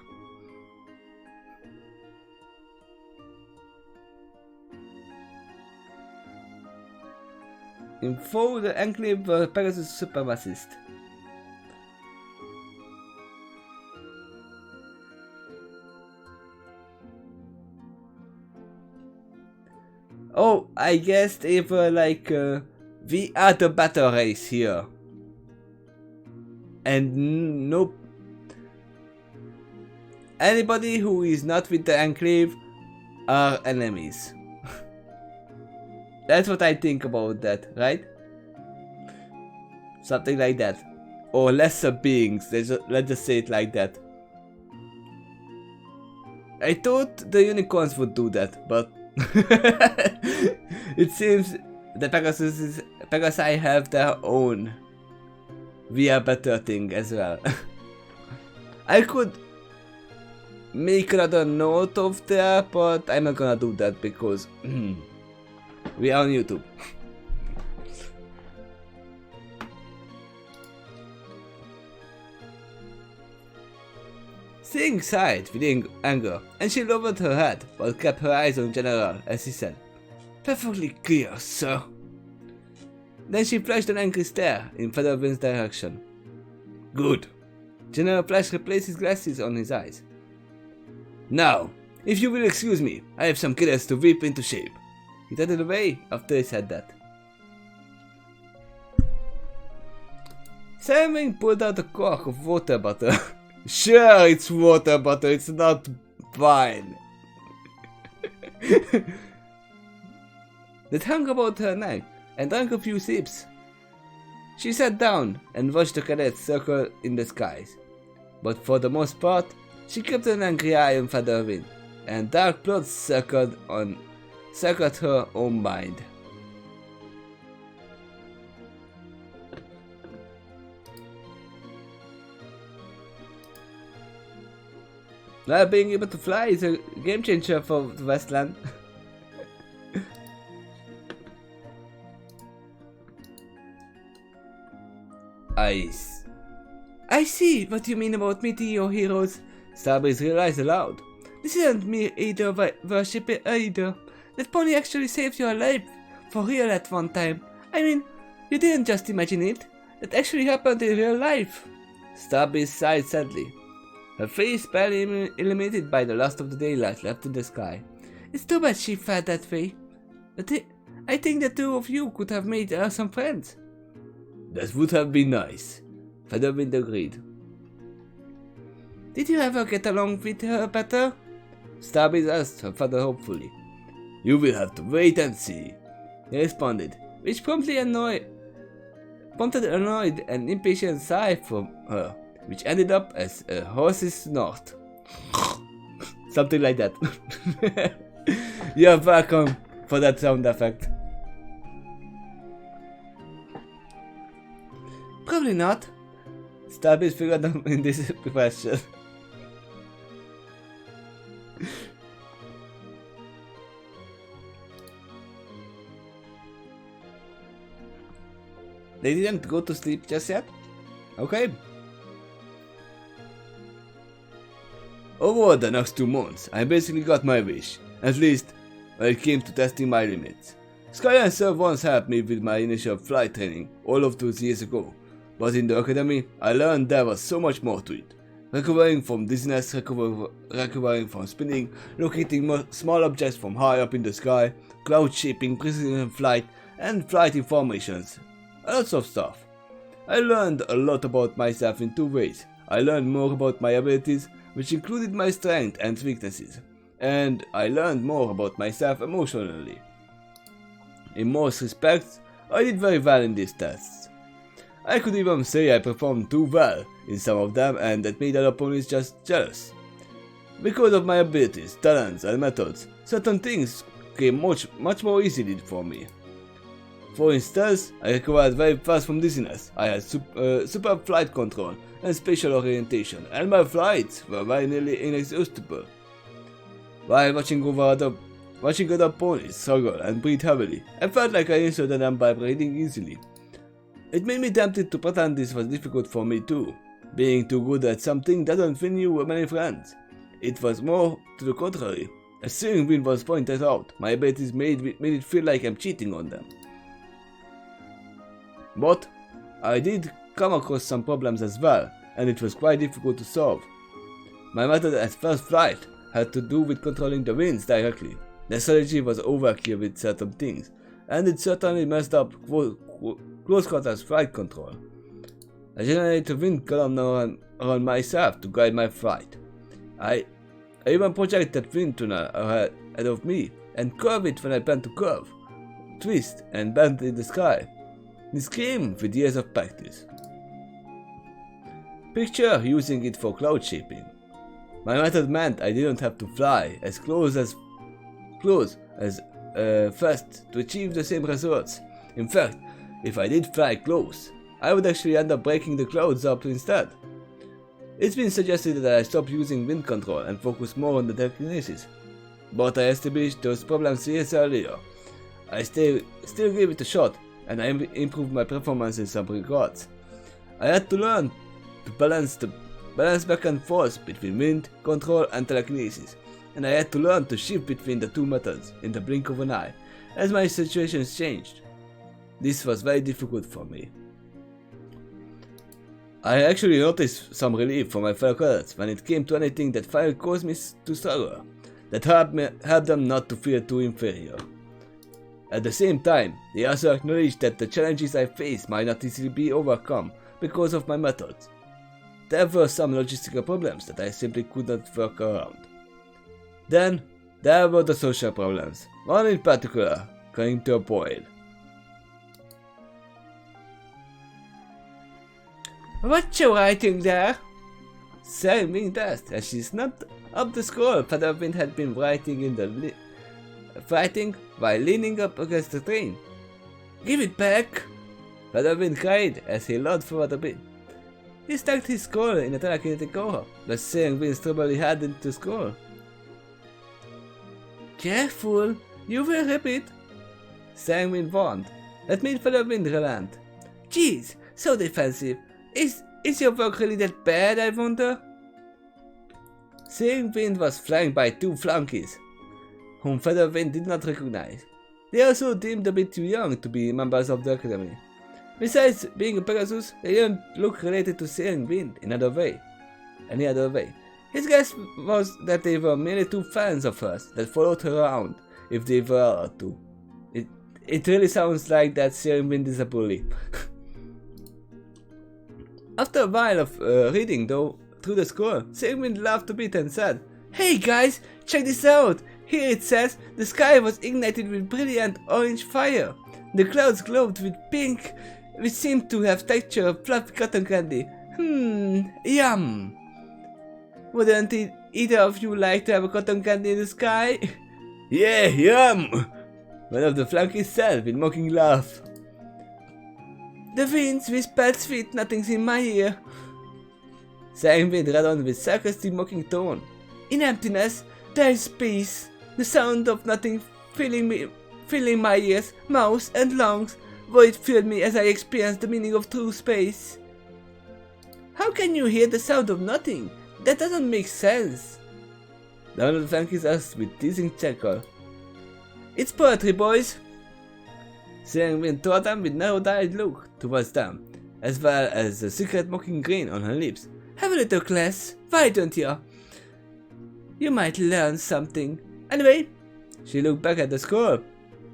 Info: the Enclave Pegasus supremacist. Oh, I guess they were like, we are the better race here. And nope. Anybody who is not with the Enclave are enemies. That's what I think about that, right? Something like that. Or lesser beings, let's just say it like that. I thought the unicorns would do that, but it seems the Pegasi have their own we are better thing as well. I could make another note of that, but I'm not gonna do that because we are on YouTube. Sing sighed with anger, and she lowered her head, but kept her eyes on General as he said, "Perfectly clear, sir." Then she flashed an angry stare in Featherwind's direction. "Good." General Flash replaced his glasses on his eyes. "Now, if you will excuse me, I have some killers to whip into shape." He turned away after he said that. Simon pulled out a cork of water butter. Sure, it's water butter, it's not wine. That hung about her neck and drank a few sips. She sat down and watched the cadets circle in the skies. But for the most part, she kept an angry eye on Featherwind, and dark plots circled her own mind. Now being able to fly is a game changer for the Westland. I see what you mean about meeting your heroes. Starbreeze realized aloud. This isn't mere either worship either. That pony actually saved your life for real at one time. I mean, you didn't just imagine it. That actually happened in real life. Starbreeze sighed sadly. Her face barely illuminated by the last of the daylight left in the sky. It's too bad she felt that way. But I think the two of you could have made some friends. That would have been nice. Featherwind agreed. Did you ever get along with her better? Starbreeze asked her father hopefully. You will have to wait and see, he responded, which prompted an annoyed and impatient sigh from her, which ended up as a horse's snort. Something like that. You're welcome for that sound effect. Probably not. Starbreeze figured out in this question. They didn't go to sleep just yet? Okay. Over the next 2 months, I basically got my wish. At least, when it came to testing my limits. Sky and Sir once helped me with my initial flight training all of those years ago. But in the academy, I learned there was so much more to it. Recovering from dizziness, recovering from spinning, locating small objects from high up in the sky, cloud shaping, precision flight, and flight informations. Lots of stuff. I learned a lot about myself in 2 ways. I learned more about my abilities, which included my strengths and weaknesses. And I learned more about myself emotionally. In most respects, I did very well in these tests. I could even say I performed too well in some of them, and that made other opponents just jealous. Because of my abilities, talents and methods, certain things came much more easily for me. For instance, I recovered very fast from dizziness, I had superb flight control and spatial orientation, and my flights were very nearly inexhaustible. While watching other ponies struggle and breathe heavily, I felt like I insulted them by breathing easily. It made me tempted to pretend this was difficult for me too. Being too good at something doesn't win you many friends. It was more to the contrary. As steering wheel was pointed out, my abilities made it feel like I'm cheating on them. But I did come across some problems as well, and it was quite difficult to solve. My method at first flight had to do with controlling the winds directly. The strategy was overkill with certain things, and it certainly messed up close quarters flight control. I generated a wind column around myself to guide my flight. I even projected wind tunnel ahead of me and curve it when I plan to curve, twist and bend in the sky. This came with years of practice. Picture using it for cloud shaping. My method meant I didn't have to fly as close as fast to achieve the same results. In fact, if I did fly close, I would actually end up breaking the clouds up instead. It's been suggested that I stop using wind control and focus more on the telekinesis, but I established those problems years earlier. I still gave it a shot, and I improved my performance in some regards. I had to learn to balance back and forth between wind control and telekinesis, and I had to learn to shift between the two methods in the blink of an eye as my situations changed. This was very difficult for me. I actually noticed some relief from my fellow cadets when it came to anything that fire caused me to struggle, that helped them not to feel too inferior. At the same time, they also acknowledged that the challenges I faced might not easily be overcome because of my methods. There were some logistical problems that I simply could not work around. Then, there were the social problems, one in particular coming to a boil. What you writing there? Sarah being asked as she snapped up the scroll Featherwind had been writing while leaning up against the train. Give it back! Featherwind cried as he leaned forward a bit. He stuck his skull in a telekinetic aura, but Searing Wind stubbornly hadn't to skull. Careful, you will rip it. Searing Wind warned. That made Feather Wind relent. Jeez, so defensive. Is your work really that bad, I wonder? Searing Wind was flanked by two flunkies, whom Feather Wind did not recognize. They also deemed a bit too young to be members of the academy. Besides being a Pegasus, they didn't look related to Searing Wind in any other way. His guess was that they were merely two fans of hers that followed her around if they were to. It really sounds like that Searing Wind is a bully. After a while of reading through the scroll, Searing Wind laughed a bit and said, "Hey guys, check this out! Here it says the sky was ignited with brilliant orange fire. The clouds glowed with pink, which seemed to have texture of fluffy cotton candy. Yum! Wouldn't either of you like to have a cotton candy in the sky?" "Yeah, yum!" one of the flunkies said with mocking laugh. "The winds whispered sweet nothings in my ear." Searing Wind read on with sarcastic mocking tone. "In emptiness, there is peace. The sound of nothing filling my ears, mouth and lungs. Void filled me as I experienced the meaning of true space." "How can you hear the sound of nothing? That doesn't make sense." One of the flunkies asked with teasing chuckle. "It's poetry, boys." Searing Wind towed them with narrow-eyed look towards them, as well as a secret mocking grin on her lips. "Have a little class, why don't you? You might learn something. Anyway," she looked back at the scroll,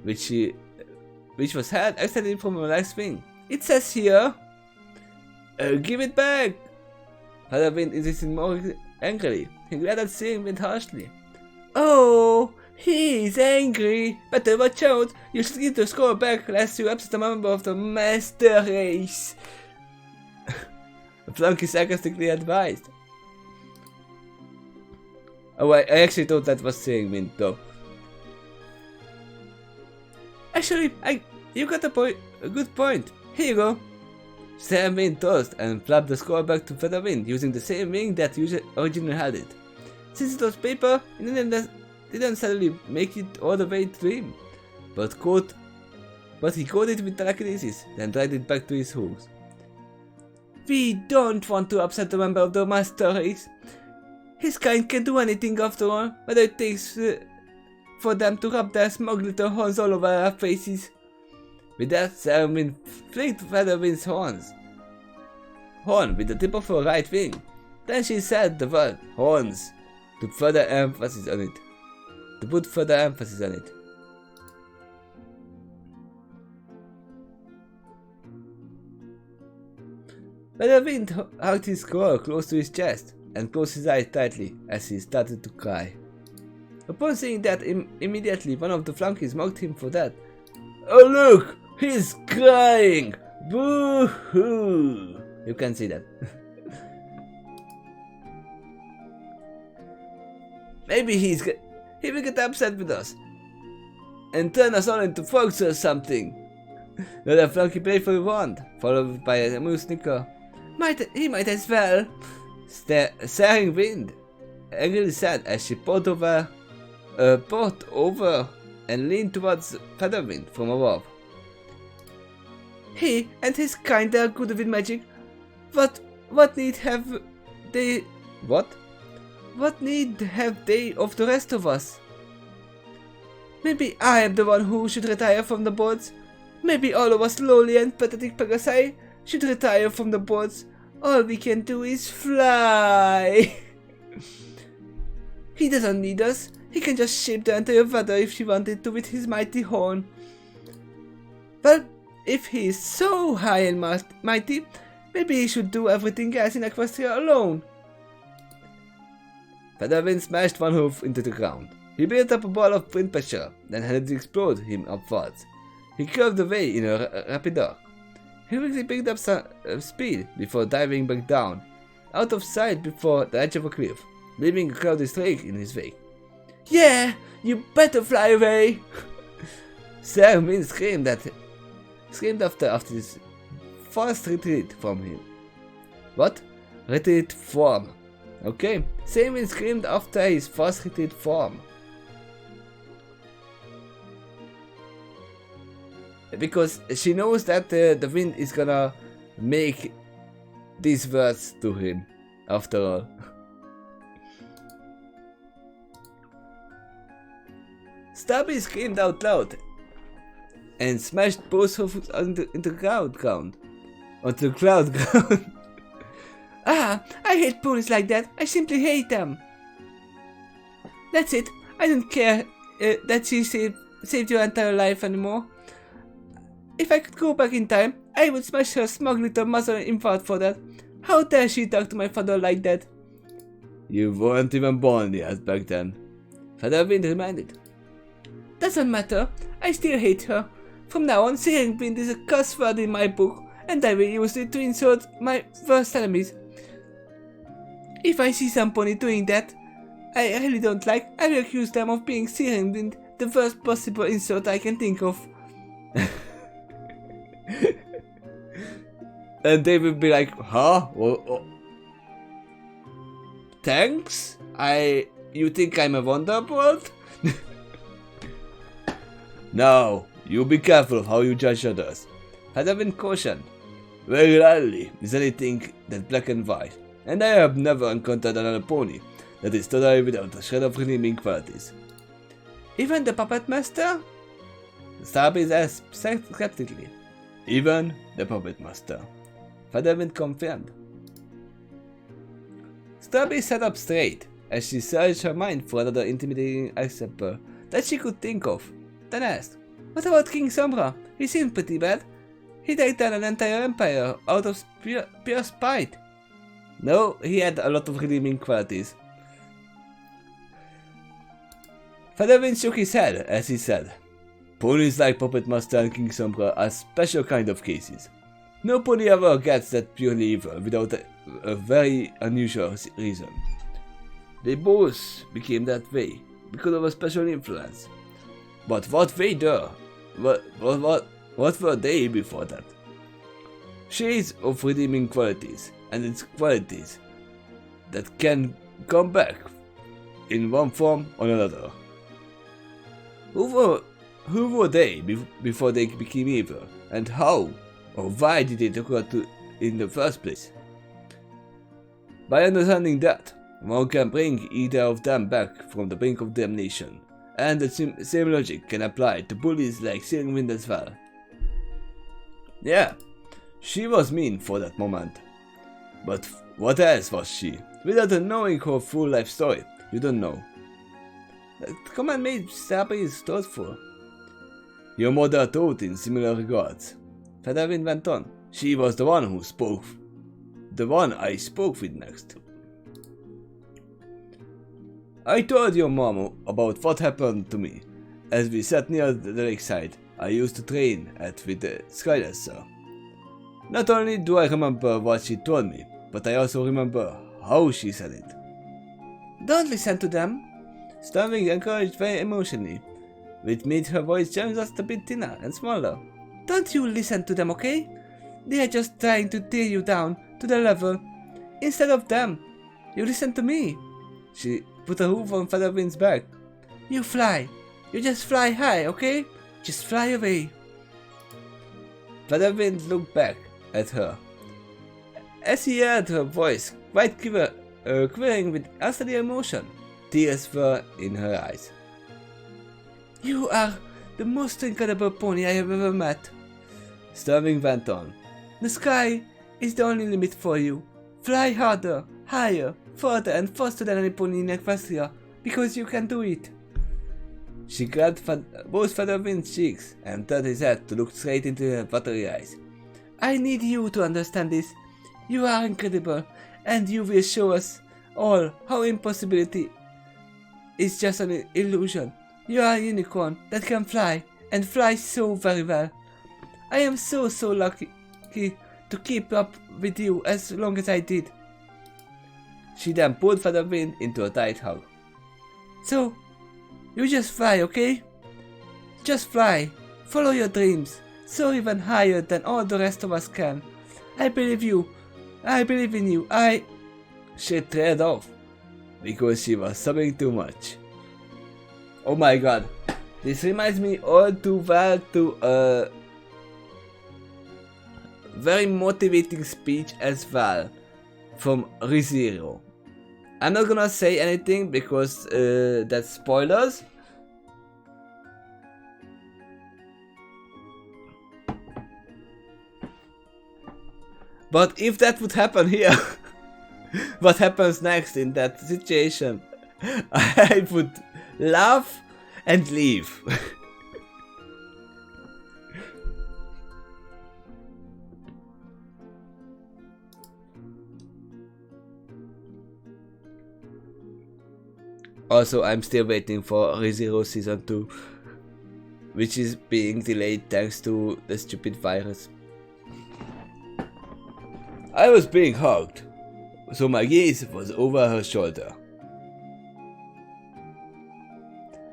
which was held extended from her last wing. "It says here..." "Give it back!" Feather Wind insisted more angrily. He glared at Searing Wind harshly. "Oh, he's angry. Better watch out. You should give the scroll back lest you upset a member of the master race." The flunky sarcastically advised. Oh, I actually thought that was Searing Wind though. "Actually, you got a good point. Here you go." Searing Wind tossed and flapped the scroll back to Feather Wind using the same wing that originally had it. Since it was paper, it didn't suddenly make it all the way to him, but he coded it with telekinesis, then dragged it back to his hooves. "We don't want to upset a member of the master race. His kind can do anything after all, whether it takes for them to rub their smug little horns all over our faces." With that, Searing Wind flicked Feather Wind's horn with the tip of her right wing. Then she said the word horns to put further emphasis on it. Feather Wind hugged his scroll close to his chest and closed his eyes tightly as he started to cry. Upon seeing that, immediately one of the flunkies mocked him for that. "Oh look! He's crying! Boo-hoo!" You can see that. "Maybe he will get upset with us and turn us all into folks or something." The other flunky playfully warned, followed by a amused snicker. He might as well." Searing Wind angrily said as she poured over and leaned towards Feather Wind from above. "He and his kind are good with magic. What need have they of the rest of us? Maybe I am the one who should retire from the boards. Maybe all of us lowly and pathetic Pegasi should retire from the boards. All we can do is fly." "He doesn't need us. He can just shape the entire weather if he wanted to with his mighty horn." "Well, if he is so high and mighty, maybe he should do everything else in Equestria alone." Feather Wind smashed one hoof into the ground. He built up a ball of wind pressure, then had it explode him upwards. He curved away in a rapid arc. He quickly picked up some speed before diving back down, out of sight before the edge of a cliff, leaving a cloudy streak in his wake. "Yeah, you better fly away!" Searing Wind screamed after his fast retreat from him. What? Retreat form. Okay. Sammy screamed after his first retreat form. Because she knows that the wind is gonna make these words to him, after all. Stubby screamed out loud and smashed both hoofs into the ground. Onto the cloud ground. Ah, I hate ponies like that. I simply hate them. That's it. I don't care that she saved your entire life anymore. If I could go back in time, I would smash her smug little mother infant for that. How dare she talk to my father like that? You weren't even born yet back then. Featherwind reminded. Doesn't matter. I still hate her. From now on, Searing Wind is a cuss word in my book, and I will use it to insult my worst enemies. If I see some pony doing that I really don't like, I will accuse them of being Searing Wind, the worst possible insult I can think of. And they will be like, huh? Thanks? You think I'm a wonderbolt? Now, you be careful how you judge others. Featherwind cautioned. Very rarely is anything that black and white, and I have never encountered another pony that is totally without a shred of redeeming qualities. Even the puppet master? Starbeam asked skeptically. Even the puppet master. Featherwind confirmed. Starbeam sat up straight as she searched her mind for another intimidating usurper that she could think of, then asked, what about King Sombra? He seemed pretty bad. He died down an entire empire out of pure spite. No, he had a lot of redeeming qualities. Featherwind shook his head as he said, ponies like Puppet Master and King Sombra are special kind of cases. No pony ever gets that purely evil without a very unusual reason. They both became that way because of a special influence. But what were they? What were they before that? Shades of redeeming qualities, and its qualities that can come back in one form or another. Who were they before they became evil, and how or why did it occur in the first place? By understanding that, one can bring either of them back from the brink of damnation, and the same logic can apply to bullies like Searing Wind as well. Yeah, she was mean for that moment. But what else was she? Without knowing her full life story, you don't know. That comment made Starbeam thoughtful. Your mother taught in similar regards. Featherwind went on. She was the one who spoke. The one I spoke with next. I told your mom about what happened to me. As we sat near the lakeside, I used to train with the Skylancer. Not only do I remember what she told me, but I also remember how she said it. Don't listen to them. Starbeam encouraged very emotionally, which made her voice just a bit thinner and smaller. Don't you listen to them, okay? They are just trying to tear you down to their level. Instead of them, you listen to me. She put a hoof on Featherwind's back. You fly. You just fly high, okay? Just fly away. Featherwind looked back at her. As he heard her voice, quite quivering with unsteady emotion, tears were in her eyes. You are the most incredible pony I have ever met. Starbeam went on. The sky is the only limit for you. Fly harder, higher, further and faster than any pony in Equestria, because you can do it. She grabbed both Featherwind's cheeks and turned his head to look straight into her watery eyes. I need you to understand this. You are incredible, and you will show us all how impossibility is just an illusion. You are a unicorn that can fly, and fly so very well. I am so lucky to keep up with you as long as I did. She then pulled Featherwind into a tight hug. So, you just fly, okay? Just fly. Follow your dreams. Soar even higher than all the rest of us can. I believe you. I believe in you. She trailed off because she was sobbing too much. Oh my god. This reminds me all too well to a very motivating speech as well from ReZero. I'm not gonna say anything because that's spoilers. But if that would happen here, what happens next in that situation? I would laugh and leave. Also, I'm still waiting for ReZero Season 2, which is being delayed thanks to the stupid virus. I was being hugged, so my gaze was over her shoulder.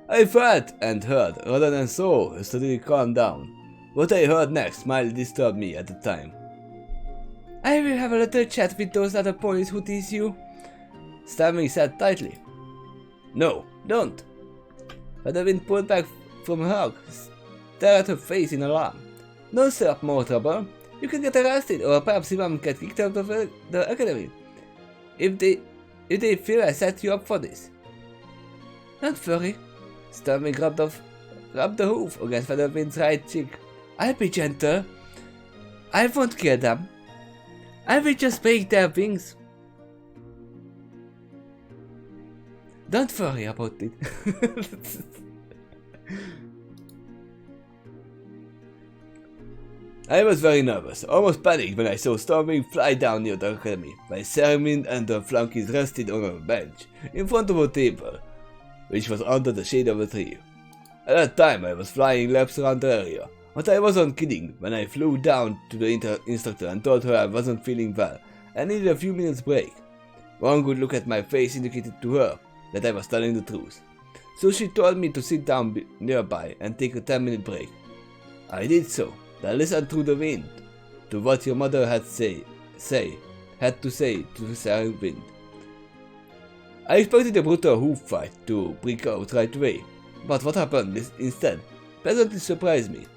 I felt and heard rather than saw her suddenly calm down. What I heard next mildly disturbed me at the time. I will have a little chat with those other ponies who tease you. Stabbing said tightly. No, don't. Featherwind pulled back from her hug, stared at her face in alarm. Don't stir up more trouble. You can get arrested or perhaps even get kicked out of the academy. If they feel I set you up for this. Don't worry. Stabbing rubbed the hoof against Featherwind's right cheek. I'll be gentle. I won't kill them. I will just break their wings. Don't worry about it. I was very nervous, almost panicked when I saw Stormwing fly down near the academy. My Sailwind and her flunkies rested on a bench in front of a table, which was under the shade of a tree. At that time I was flying laps around the area, but I wasn't kidding when I flew down to the instructor and told her I wasn't feeling well and needed a few minutes break. One good look at my face indicated to her that I was telling the truth, so she told me to sit down nearby and take a 10-minute break. I did so. Then listen through the wind to what your mother had to say to the Sailwind. I expected a brutal hoof fight to break out right away, but what happened instead pleasantly surprised me.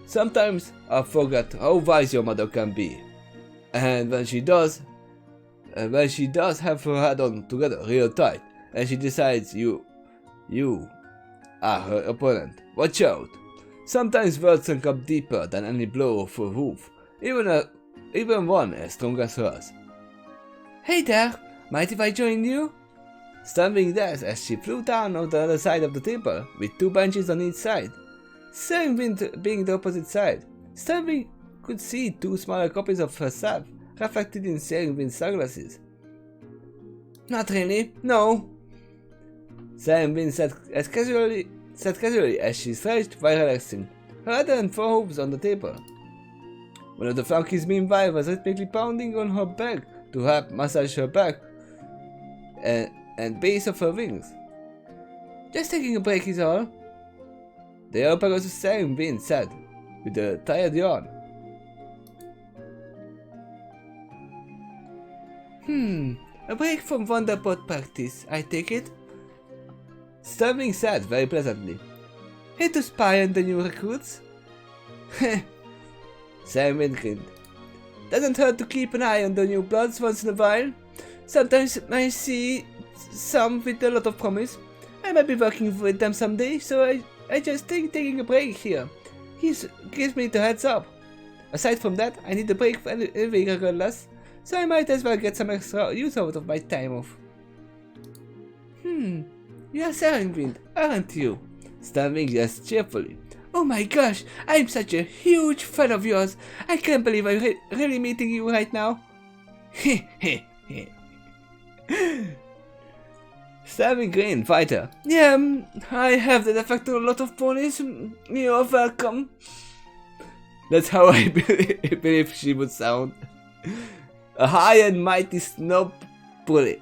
Sometimes I forget how wise your mother can be, and when she does have her head on together real tight, and she decides you are her opponent. Watch out! Sometimes words can come deeper than any blow of a hoof, even one as strong as hers. Hey there! Mind if I join you? Stamping dash as she flew down on the other side of the table, with 2 benches on each side. Sailwind being the opposite side. Stamping could see 2 smaller copies of herself, reflected in Sailwind's sunglasses. Not really, no. Sailwind said casually as she stretched while relaxing, her head and 4 hooves on the table. One of the flunkies meanwhile was rhythmically pounding on her back to help massage her back and base of her wings. Just taking a break is all. The Opera's Sailwind said, with a tired yawn. A break from Wonderpot practice, I take it? Stabbing said very pleasantly. Here to spy on the new recruits? Heh. Sailwind grinned. Doesn't hurt to keep an eye on the new bloods once in a while. Sometimes I see some with a lot of promise. I might be working with them someday, so I just think taking a break here gives me the heads up. Aside from that, I need a break anyway regardless, so I might as well get some extra use out of my time off. You are Sailwind, aren't you? Stamping yes cheerfully. Oh my gosh, I'm such a huge fan of yours. I can't believe I'm really meeting you right now. Stabbing green fighter. Yeah, I have that effect on a lot of ponies. You're welcome. That's how I believe she would sound. A high and mighty snob bully.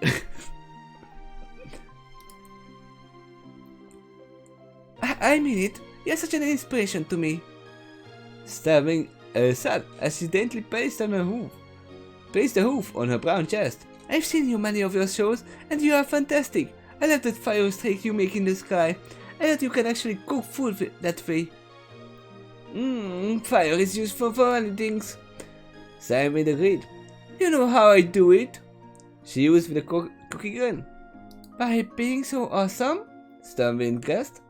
I mean it. You're such an inspiration to me. Stabbing said as she daintily placed the hoof on her brown chest. I've seen you many of your shows, and you are fantastic. I love that fire streak you make in the sky. I heard you can actually cook food that way. Fire is useful for many things. Simon agreed. You know how I do it? She used with a cookie grin. By being so awesome? Stormwind guessed.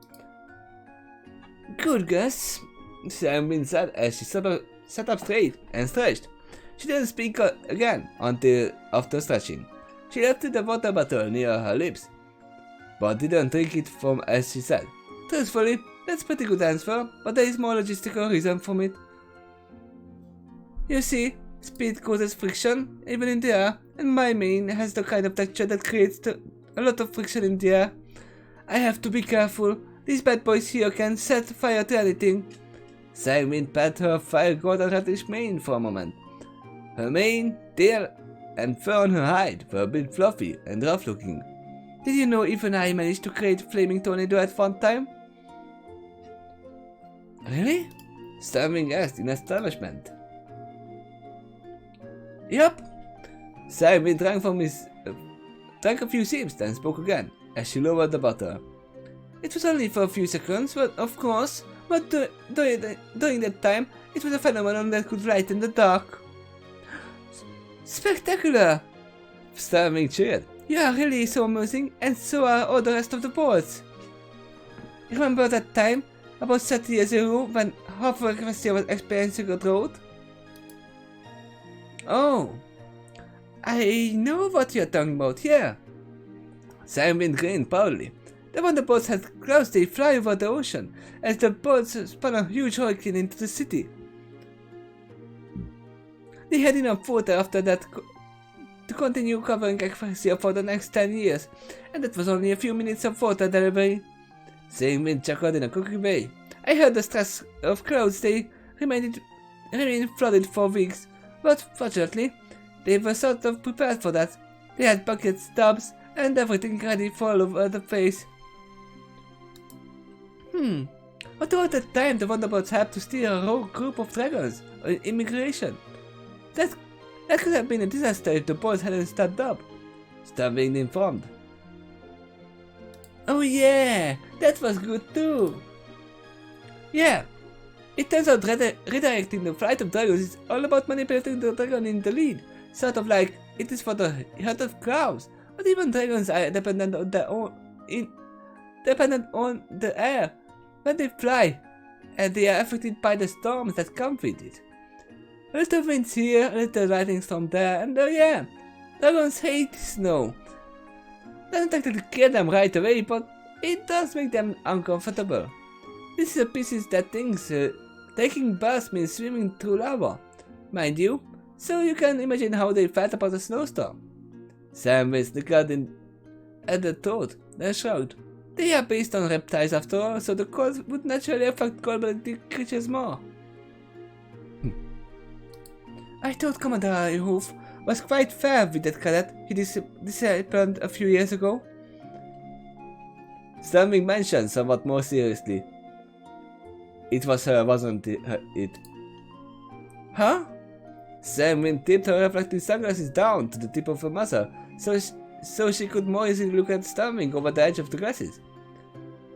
Good guess, Stormwind said as she sat up straight and stretched. She didn't speak again until after stretching. She lifted the water bottle near her lips, but didn't drink it from as she said. Truthfully, that's a pretty good answer, but there is more logistical reason for it. You see, speed causes friction, even in the air, and my mane has the kind of texture that creates a lot of friction in the air. I have to be careful. These bad boys here can set fire to anything. Simon pat her fire golden reddish mane for a moment. Her mane, tail, and fur on her hide were a bit fluffy and rough looking. Did you know even I managed to create a flaming tornado at one time? Really? Stormwind asked in astonishment. Yup. Simon drank a few sips, then spoke again, as she lowered the bottle. It was only for a few seconds, but of course, during that time, it was a phenomenon that could light in the dark. Spectacular! Stormwind cheered. You are really so amusing, and so are all the rest of the boards. Remember that time, about 30 years ago, when half of Equestria was experiencing a drought? Oh, I know what you're talking about, yeah. Stormwind grinned proudly. The Wonderbolts had clouds they fly over the ocean, as the boats spun a huge hurricane into the city. They had enough water after that to continue covering Equestria for the next 10 years, and that was only a few minutes of water delivery. Stormwind chuckled in a cookie way. I heard the stress of clouds they remained flooded for weeks, but fortunately, they were sort of prepared for that. They had buckets, tubs, and everything ready for all over the place. But all the time the Wonderbolts had to steer a rogue group of dragons on immigration. That could have been a disaster if the boys hadn't stood up. Stormwind informed. Oh yeah, that was good too. Yeah, it turns out redirecting the flight of dragons is all about manipulating the dragon in the lead, sort of like it is for the herd of crows. But even dragons are dependent on the air when they fly, and they are affected by the storms that come with it. A little winds here, a little lightning storm there, and oh yeah, dragons hate snow. Doesn't technically kill them right away, but it does make them uncomfortable. This is a species that thinks taking baths means swimming through lava, mind you, so you can imagine how they felt about a snowstorm. Samway snickered at the thought, then shrugged. They are based on reptiles after all, so the cold would naturally affect cold-blooded creatures more. I thought Commander Hoof was quite fair with that cadet he disciplined a few years ago. Stormwind mentioned somewhat more seriously. It was her, wasn't it? Huh? Stormwind tipped her reflective sunglasses down to the tip of her muzzle, so she could more easily look at Stormwind over the edge of the glasses.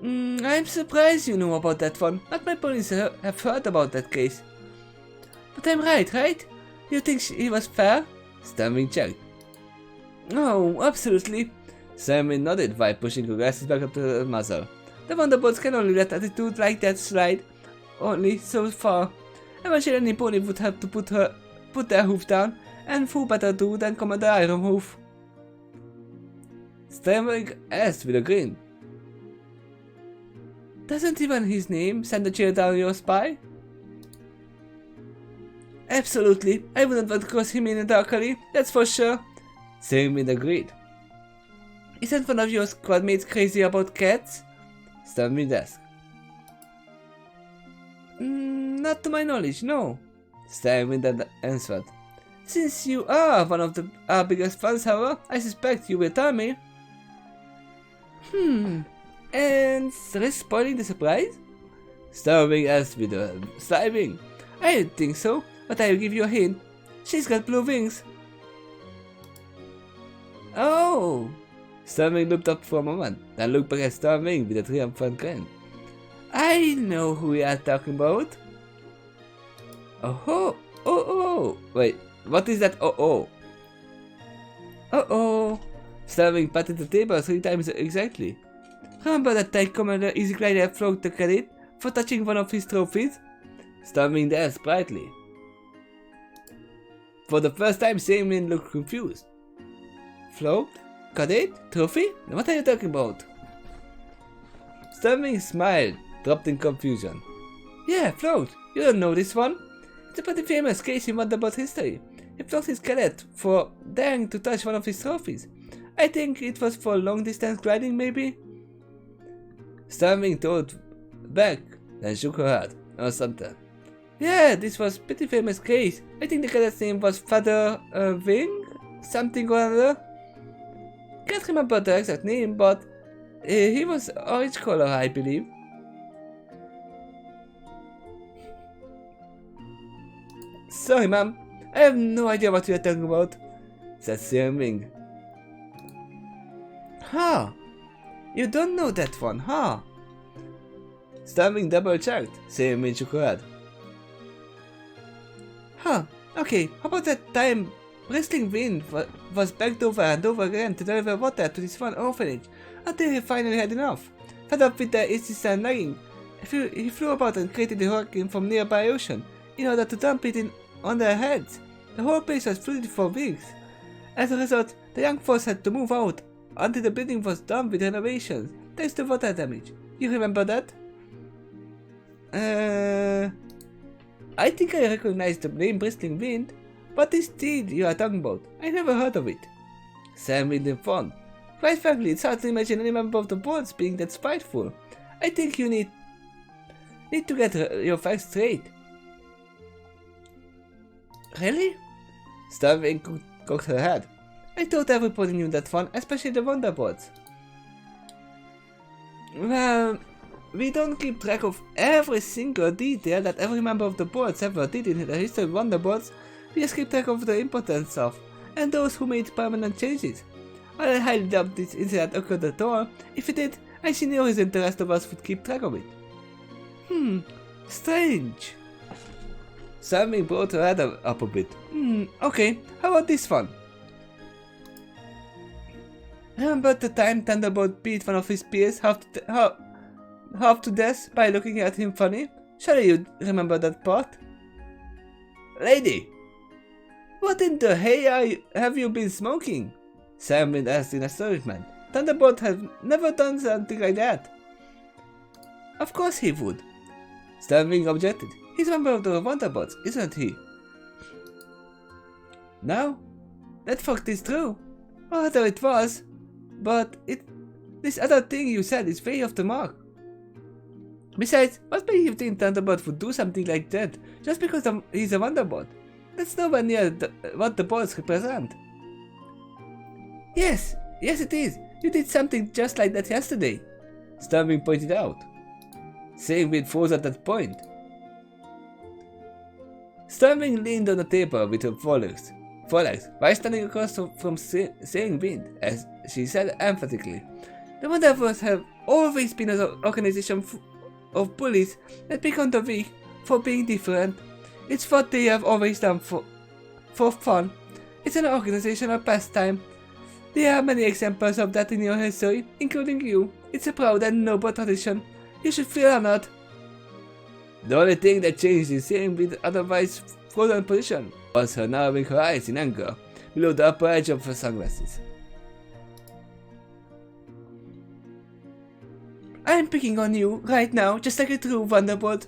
I'm surprised you know about that one. Not my police have heard about that case. But I'm right? You think he was fair? Stormwind checked. Oh, absolutely. Stormwind nodded while pushing her glasses back up to her muzzle. The Wonderbolts can only let attitude like that slide only so far. Eventually any pony would have to put their hoof down, and who better do than Commander Ironhoof? Stormwind asked with a grin. Doesn't even his name send a chill down your spine? Absolutely, I wouldn't want to cross him in a dark alley, that's for sure. Stormwind agreed. Isn't one of your squad mates crazy about cats? Stormwind asked. Not to my knowledge, no. Stormwind answered. Since you are one of our biggest fans, however, I suspect you will tell me. And risk spoiling the surprise? Stormwind asked with a sly wink. I don't think so, but I'll give you a hint. She's got blue wings. Oh! Stormwing looked up for a moment, then looked back at Stormwing with a triumphant grin. I know who we are talking about. Oh, wait, what is that? Stormwing patted the table 3 times exactly. Remember that time Commander Easy Glider flogged the cadet for touching one of his trophies? Stormwing danced brightly. For the first time, Stormwing looked confused. Flogged? Cadet? Trophy? What are you talking about? Stormwing smiled, dropped in confusion. Yeah, flogged. You don't know this one? It's a pretty famous case in Wonderbot history. He flogged his cadet for daring to touch one of his trophies. I think it was for long distance gliding, maybe? Stormwing told back, then shook her head. Or something. Yeah, this was a pretty famous case. I think the cadet's name was Father Wing? Something or other. Can't remember the exact name, but he was orange color, I believe. Sorry, ma'am. I have no idea what you are talking about, said Stormwing. Huh. You don't know that one, huh? Stormwing double-checked. Stormwing shook her head. Huh. Okay, how about that time Wrestling Wind was backed over and over again to deliver water to this one orphanage until he finally had enough. Fed up with the insistent nagging, he flew about and created a hurricane from nearby ocean in order to dump it on their heads. The whole place was flooded for weeks. As a result, the young folks had to move out until the building was done with renovations thanks to water damage. You remember that? I think I recognize the name Bristling Wind. What is deed you are talking about? I never heard of it. Sam Wind informed. Quite frankly, it's hard to imagine any member of the boards being that spiteful. I think you need to get your facts straight. Really? Stormwing cocked her head. I thought everybody knew that one, especially the Wonderbots. Well, we don't keep track of every single detail that every member of the boards ever did in the history of Wonderbots. We just keep track of the important stuff, and those who made permanent changes. While I highly doubt this incident occurred at all, if it did, I see no reason the rest of us would keep track of it. Strange. Stormwing brought her head up a bit. Okay, how about this one? Remember the time Thunderbolt beat one of his peers half to death by looking at him funny? Surely you remember that part? Lady! What in the hell have you been smoking? Stormwing asked in astonishment. Thunderbolt had never done something like that. Of course he would. Stormwing objected. He's a member of the Wonderbots, isn't he? No, that fact is true. Although it was, but this other thing you said is way off the mark. Besides, what makes you think Thunderbot would do something like that just because he's a Wonderbot? That's nowhere near what the bots represent. Yes it is. You did something just like that yesterday, Stormwing pointed out. Stormwing froze at that point. Stormwing leaned on the table with her forelegs, while standing across from Stormwing, as she said emphatically. The Wonderbots have always been an organization of bullies that pick on the weak for being different. It's what they have always done for fun. It's an organizational pastime. There are many examples of that in your history, including you. It's a proud and noble tradition. You should feel honored. The only thing that changed in Stormwing's otherwise frozen position was her narrowing her eyes in anger below the upper edge of her sunglasses. I'm picking on you right now, just like a true Wonderbot.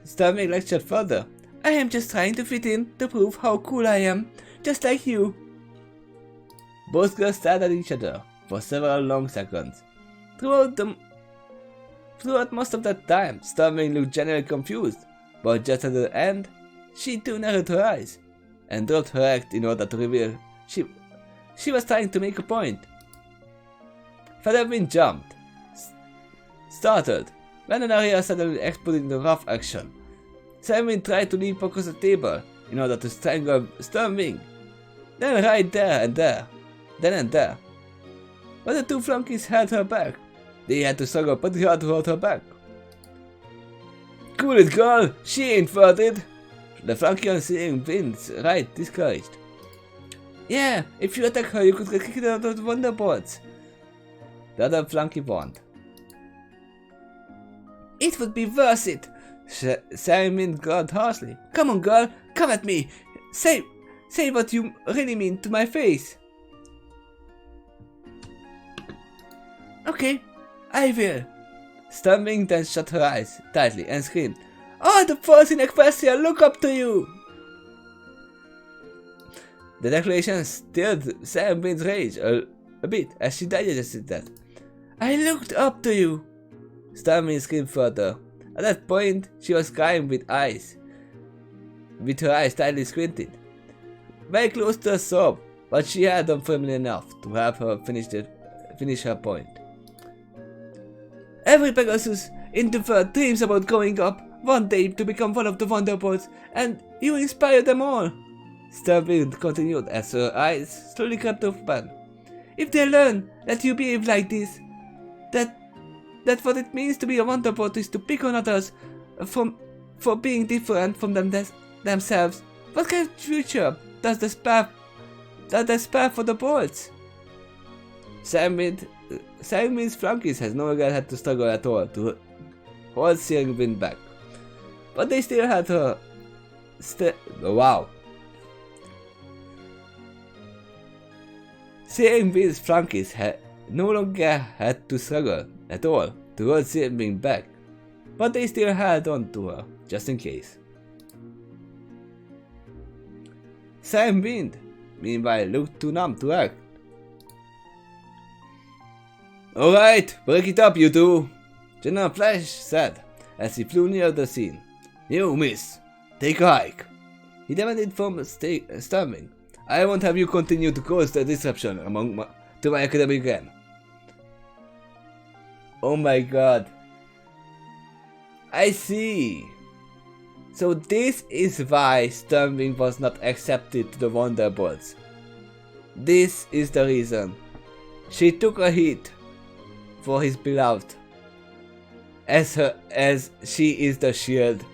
Stormwing lectured further. I am just trying to fit in to prove how cool I am, just like you. Both girls stared at each other for several long seconds. Throughout most of that time, Stormwing looked genuinely confused, but just at the end, she too narrowed her eyes and dropped her act in order to reveal she was trying to make a point. Featherwind jumped, startled, when an area suddenly exploded in a rough action. Simon tried to leap across the table in order to strangle Stormwing. Then right there and there. Then and there. But the two flunkies held her back. They had to struggle pretty hard to hold her back. Cool it, girl! She ain't worth it! The flunky on seeing Vince right discouraged. Yeah, if you attack her, you could get kicked out of the Wonderboards. The other flunky warned. It would be worth it! Simon growled harshly. Come on, girl, come at me! Say what you really mean to my face! Okay, I will. Stormwing then shut her eyes tightly and screamed, "Oh, the force in Equestria look up to you!" The declaration stirred Stormwing's rage a bit as she digested that. "I looked up to you!" Stormwing screamed further. At that point, she was crying with her eyes tightly squinted. Very close to a sob, but she had them firmly enough to help her finish her point. Every Pegasus in the world dreams about growing up one day to become one of the Wonderboards, and you inspire them all. Stormwing continued as her eyes slowly crept open. If they learn that you behave like this, that what it means to be a Wonderboard is to pick on others for being different from themselves, what kind of future does they spare for the boards? Simon's flunkies has no longer had to struggle at all to hold Searing Wind back, but they still had her. Wow. Searing Wind's flunkies no longer had to struggle at all to hold Searing Wind back, but they still held on to her just in case. Searing Wind, meanwhile, looked too numb to act. Alright, break it up, you two, General Flash said as he flew near the scene. You, miss, take a hike, he demanded from Stormwing. I won't have you continue to cause the disruption to my academy again. Oh my god. I see. So this is why Stormwing was not accepted to the Wonderboards. This is the reason. She took a hit for his beloved, as she is the shield.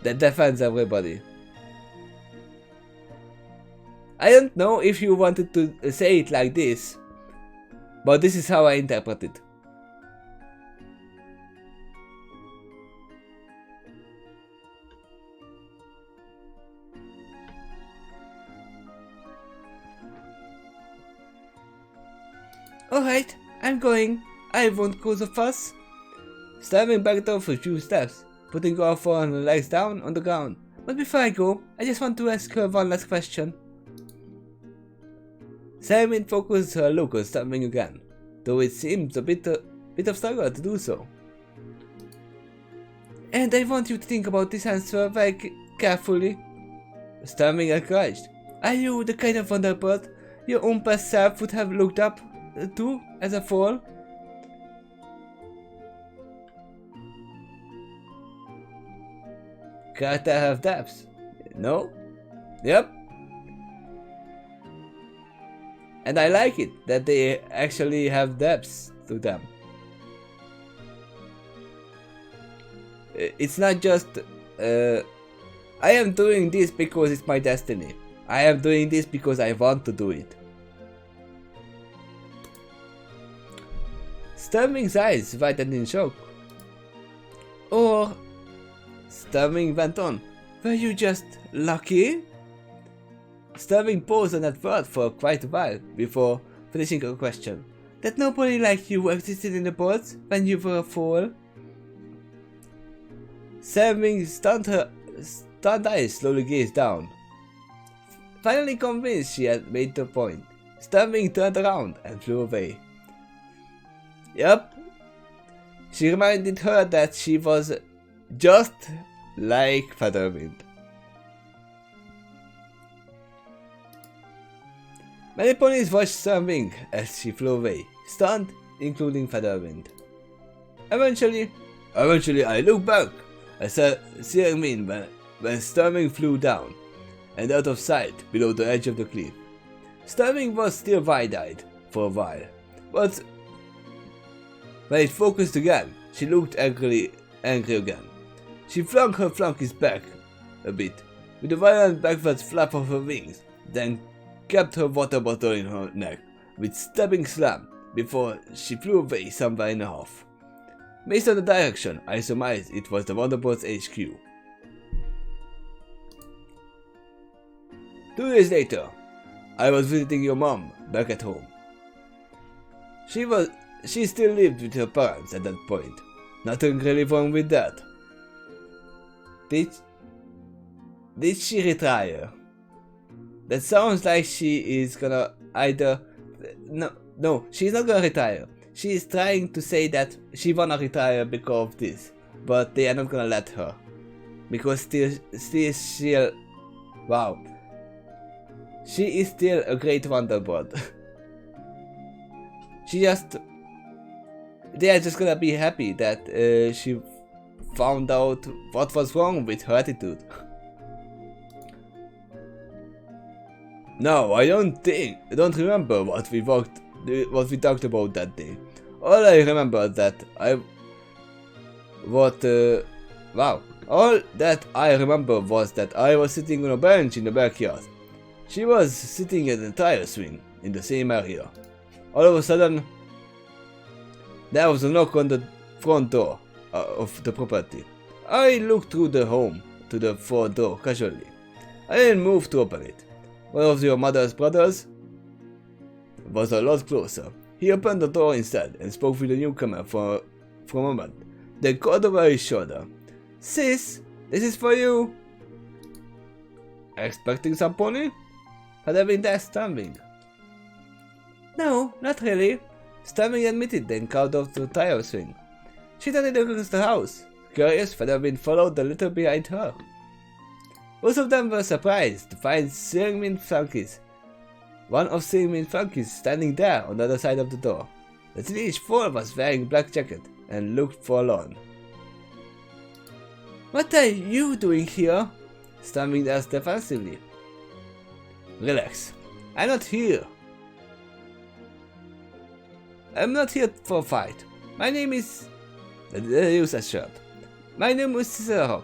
That defends everybody. I don't know if you wanted to say it like this, but this is how I interpret it. Alright, I'm going. I won't cause a fuss. Stormwing backed off a few steps, putting all four legs down on the ground. But before I go, I just want to ask her one last question. Stormwing focused her look on Stormwing again, though it seemed a bit of struggle to do so. And I want you to think about this answer very carefully. Stormwing encouraged. Are you the kind of Wonderbird your own past self would have looked up to as a foal? Character have depths. No? Yep. And I like it that they actually have depths to them. It's not just I am doing this because it's my destiny. I am doing this because I want to do it. Stormwing's eyes widened in shock. Or Stormwing went on. Were you just lucky? Stormwing paused on that word for quite a while before finishing her question. That nobody like you existed in the boards when you were a foal? Stormwing's stunned eyes slowly gazed down. Finally convinced she had made the point, Stormwing turned around and flew away. Yup. She reminded her that she was just like Featherwind. Many ponies watched Stormwing as she flew away, stunned including Featherwind. Eventually I looked back. I saw seeing wind when Storming flew down and out of sight below the edge of the cliff. Storming was still wide-eyed for a while, but when it focused again, she looked angry again. She flung her flunkies back a bit, with a violent backward flap of her wings, then kept her water bottle in her neck with stabbing slam before she flew away somewhere in a huff. Based on the direction, I surmised it was the Wonderbolt's HQ. 2 days later, I was visiting your mom back at home. She still lived with her parents at that point. Nothing really wrong with that. Did she retire? That sounds like she is gonna either... No, she's not gonna retire. She is trying to say that she wanna retire because of this, but they are not gonna let her. Because still wow. She is still a great Wonderbolt. They are just gonna be happy that she found out what was wrong with her attitude. No, I don't remember what we talked about that day. All I remember that all that I remember was that I was sitting on a bench in the backyard. She was sitting at a tire swing in the same area. All of a sudden, there was a knock on the front door of the property. I looked through the home to the front door casually. I didn't move to open it. One of your mother's brothers was a lot closer. He opened the door instead and spoke with the newcomer for a moment, then called over his shoulder. "Sis, this is for you." Expecting some pony? Had I been there Storming? No, not really. Storming admitted, then called off the tire swing. She started across the house. Curious, Featherwind followed a little behind her. Both of them were surprised to find one of Searing Flunkies standing there on the other side of the door. The teenage fool was wearing a black jacket and looked forlorn. What are you doing here? Storming asked defensively. Relax. I'm not here for a fight. My name is... use a shirt. My name is Scissorhawk.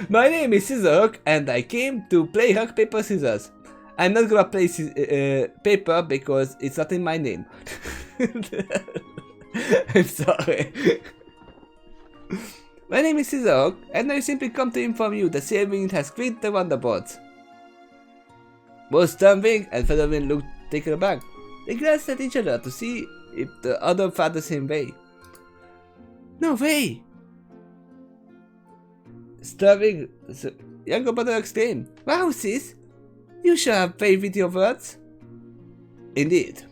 My name is Scissorhawk and I came to play rock, paper, scissors. I'm not gonna play paper because it's not in my name. I'm sorry. My name is Scissorhawk and I simply come to inform you that Searing has quit the Wonderbolts. Both Stormwing and Featherwind looked taken aback. They glanced at each other to see if the other felt the same way. No way! Stormwing's younger brother exclaimed, Wow, sis! You sure have faith with your words? Indeed.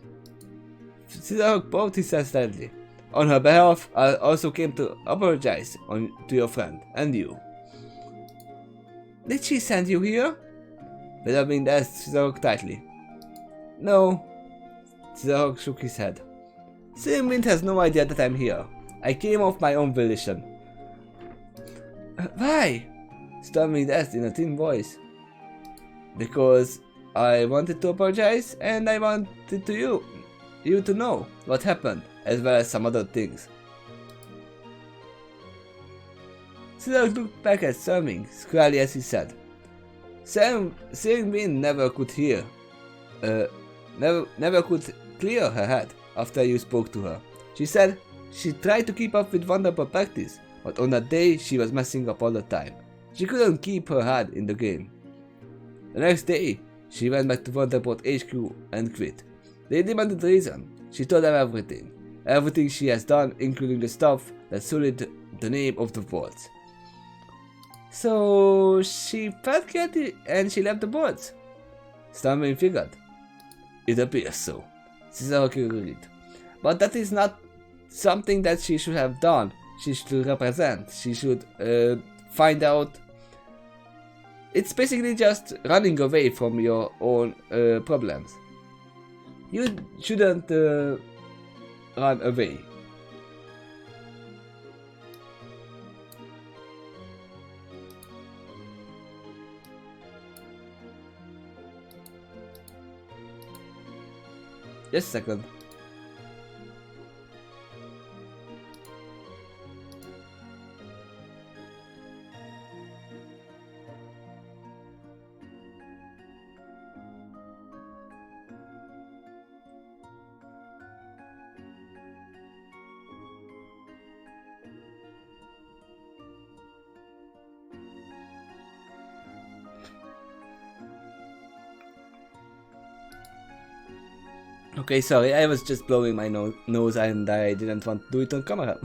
Scissorhawk bowed his head slightly. On her behalf, I also came to apologize to your friend and you. Did she send you here? Featherwind asked Scissorhawk tightly. No. Scissorhawk shook his head. Searing has no idea that I'm here. I came of my own volition. Why? Stormwind asked in a thin voice. Because I wanted to apologize and I wanted you to know what happened, as well as some other things. Scissorhawk looked back at Stormwing squarely as he said, Searing never could clear her head after you spoke to her. She said she tried to keep up with Wonderbolt practice, but on that day she was messing up all the time. She couldn't keep her head in the game. The next day, she went back to Wonderbolt HQ and quit. They demanded the reason. She told them everything. Everything she has done, including the stuff that sullied the name of the boards. So she felt guilty and she left the boards. Stormwing figured. It appears so. Scissorhawk agreed. But that is not something that she should have done. She should represent. She should find out It's basically just running away from your own problems. You shouldn't run away. Just a second. Okay, sorry, I was just blowing my nose and I didn't want to do it on camera.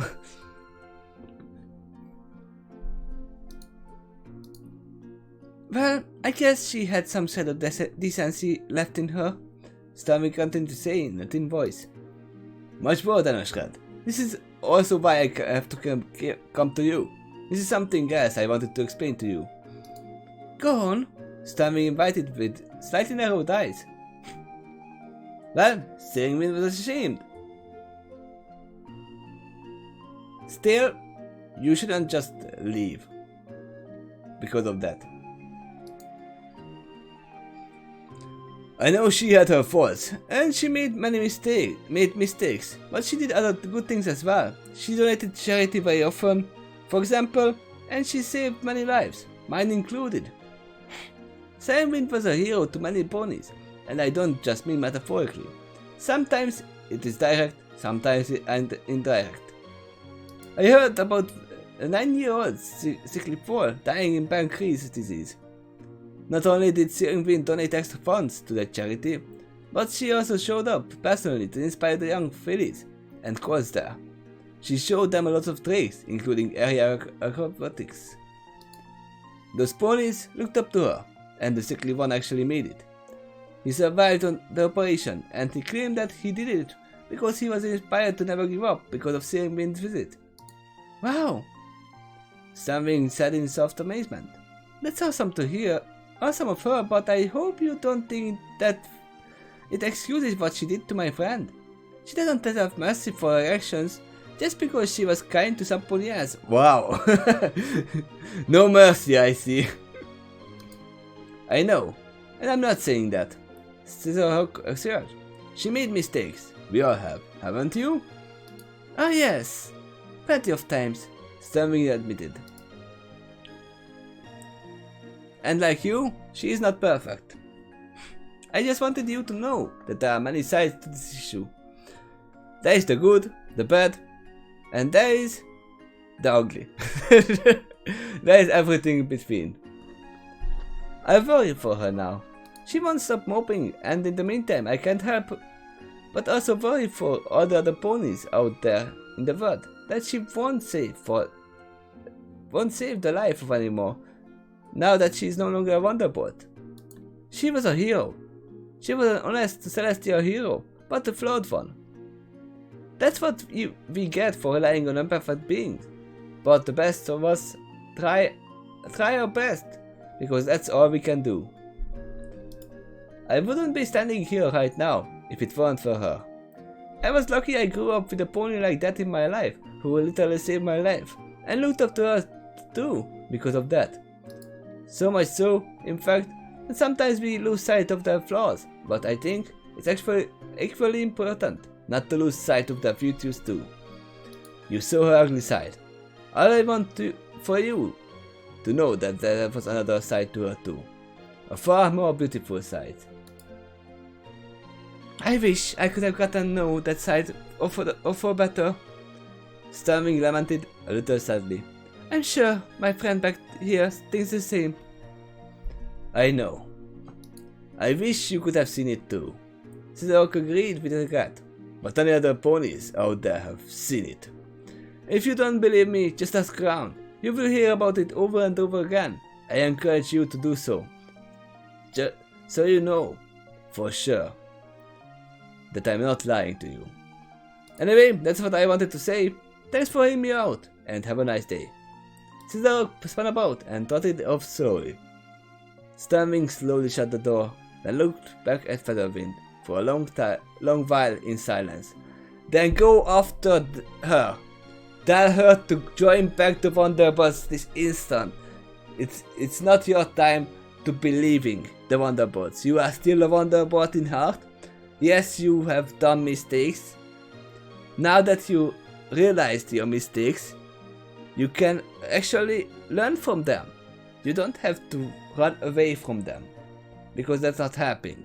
Well, I guess she had some sort of decency left in her. Stormy continued to say in a thin voice. Much more than a shred. This is also why I have to come to you. This is something else I wanted to explain to you. Go on, Stormy invited with slightly narrowed eyes. Well, steering wheel was ashamed. Still, you shouldn't just leave because of that. I know she had her faults, and she made many mistakes, but she did other good things as well. She donated charity very often, for example, and she saved many lives, mine included. Sandwind was a hero to many ponies, and I don't just mean metaphorically. Sometimes it is direct, sometimes indirect. I heard about a 9-year-old sickly foal dying in pancreas disease. Not only did Sandwind donate extra funds to that charity, but she also showed up personally to inspire the young fillies and cows there. She showed them a lot of tricks, including aerial acrobatics. Those ponies looked up to her, and the sickly one actually made it. He survived on the operation, and he claimed that he did it because he was inspired to never give up because of Sandwind's visit. Wow! Sandwind said in soft amazement. That's awesome to hear. Awesome of her, but I hope you don't think that it excuses what she did to my friend. She doesn't deserve mercy for her actions just because she was kind to some pony else. Wow! No mercy, I see. I know, and I'm not saying that. Sir, she made mistakes. We all have, haven't you? Ah yes, plenty of times, Sandwing admitted. And like you, she is not perfect. I just wanted you to know that there are many sides to this issue. There is the good, the bad, and there is the ugly. There is everything in between. I worry for her now. She won't stop moping, and in the meantime I can't help but also worry for all the other ponies out there in the world that she won't save the life of anymore. Now that she is no longer a Wonderbolt. She was a hero. She was an honest celestial hero, but a flawed one. That's what we get for relying on imperfect beings. But the best of us try our best, because that's all we can do. I wouldn't be standing here right now if it weren't for her. I was lucky I grew up with a pony like that in my life, who literally saved my life, and looked up to her too because of that. So much so, in fact, that sometimes we lose sight of their flaws, but I think it's actually equally important not to lose sight of their virtues too. You saw her ugly side. All I want for you to know that there was another side to her too. A far more beautiful side. I wish I could have gotten to know that side of her better. Storming lamented a little sadly. I'm sure my friend back here thinks the same. I know. I wish you could have seen it too. Sidork agreed with regret, but any other ponies out there have seen it. If you don't believe me, just ask around. You will hear about it over and over again. I encourage you to do so. Just so you know, for sure, that I'm not lying to you. Anyway, that's what I wanted to say. Thanks for hearing me out, and have a nice day. Sidork spun about and trotted off slowly. Stormwing slowly shut the door, then looked back at Featherwind for a long while in silence. Then go after her. Tell her to join back the Wonderbots this instant. It's not your time to be leaving the Wonderbots. You are still a Wonderbot in heart. Yes, you have done mistakes. Now that you realized your mistakes, you can actually learn from them. You don't have to run away from them, because that's not happening.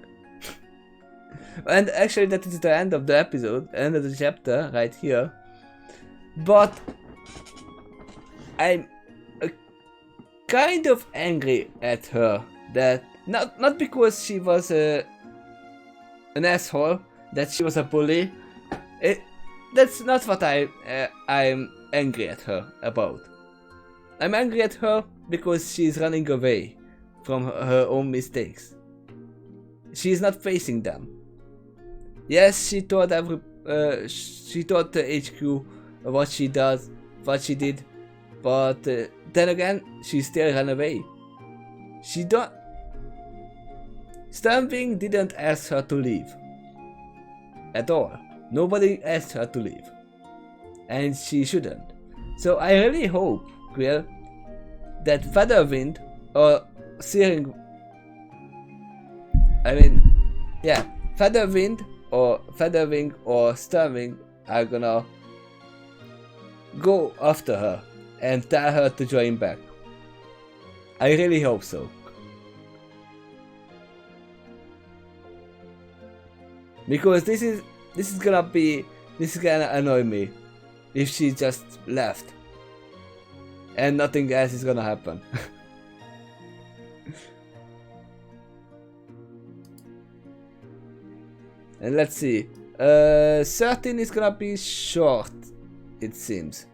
And actually that is the end of the episode, end of the chapter right here. But I'm kind of angry at her, that not because she was an asshole, that she was a bully. That's not what I'm angry at her about. I'm angry at her because she's running away from her own mistakes. She's not facing them. Yes, she told the HQ what she did, but then again, she still ran away. Stormwing didn't ask her to leave. At all. Nobody asked her to leave. And she shouldn't. So I really hope, Quill, that Featherwing or Featherwing or Stormwing are gonna go after her and tell her to join back. I really hope so. Because this is gonna annoy me if she just left and nothing else is gonna happen. And let's see. 13 is gonna be short, it seems.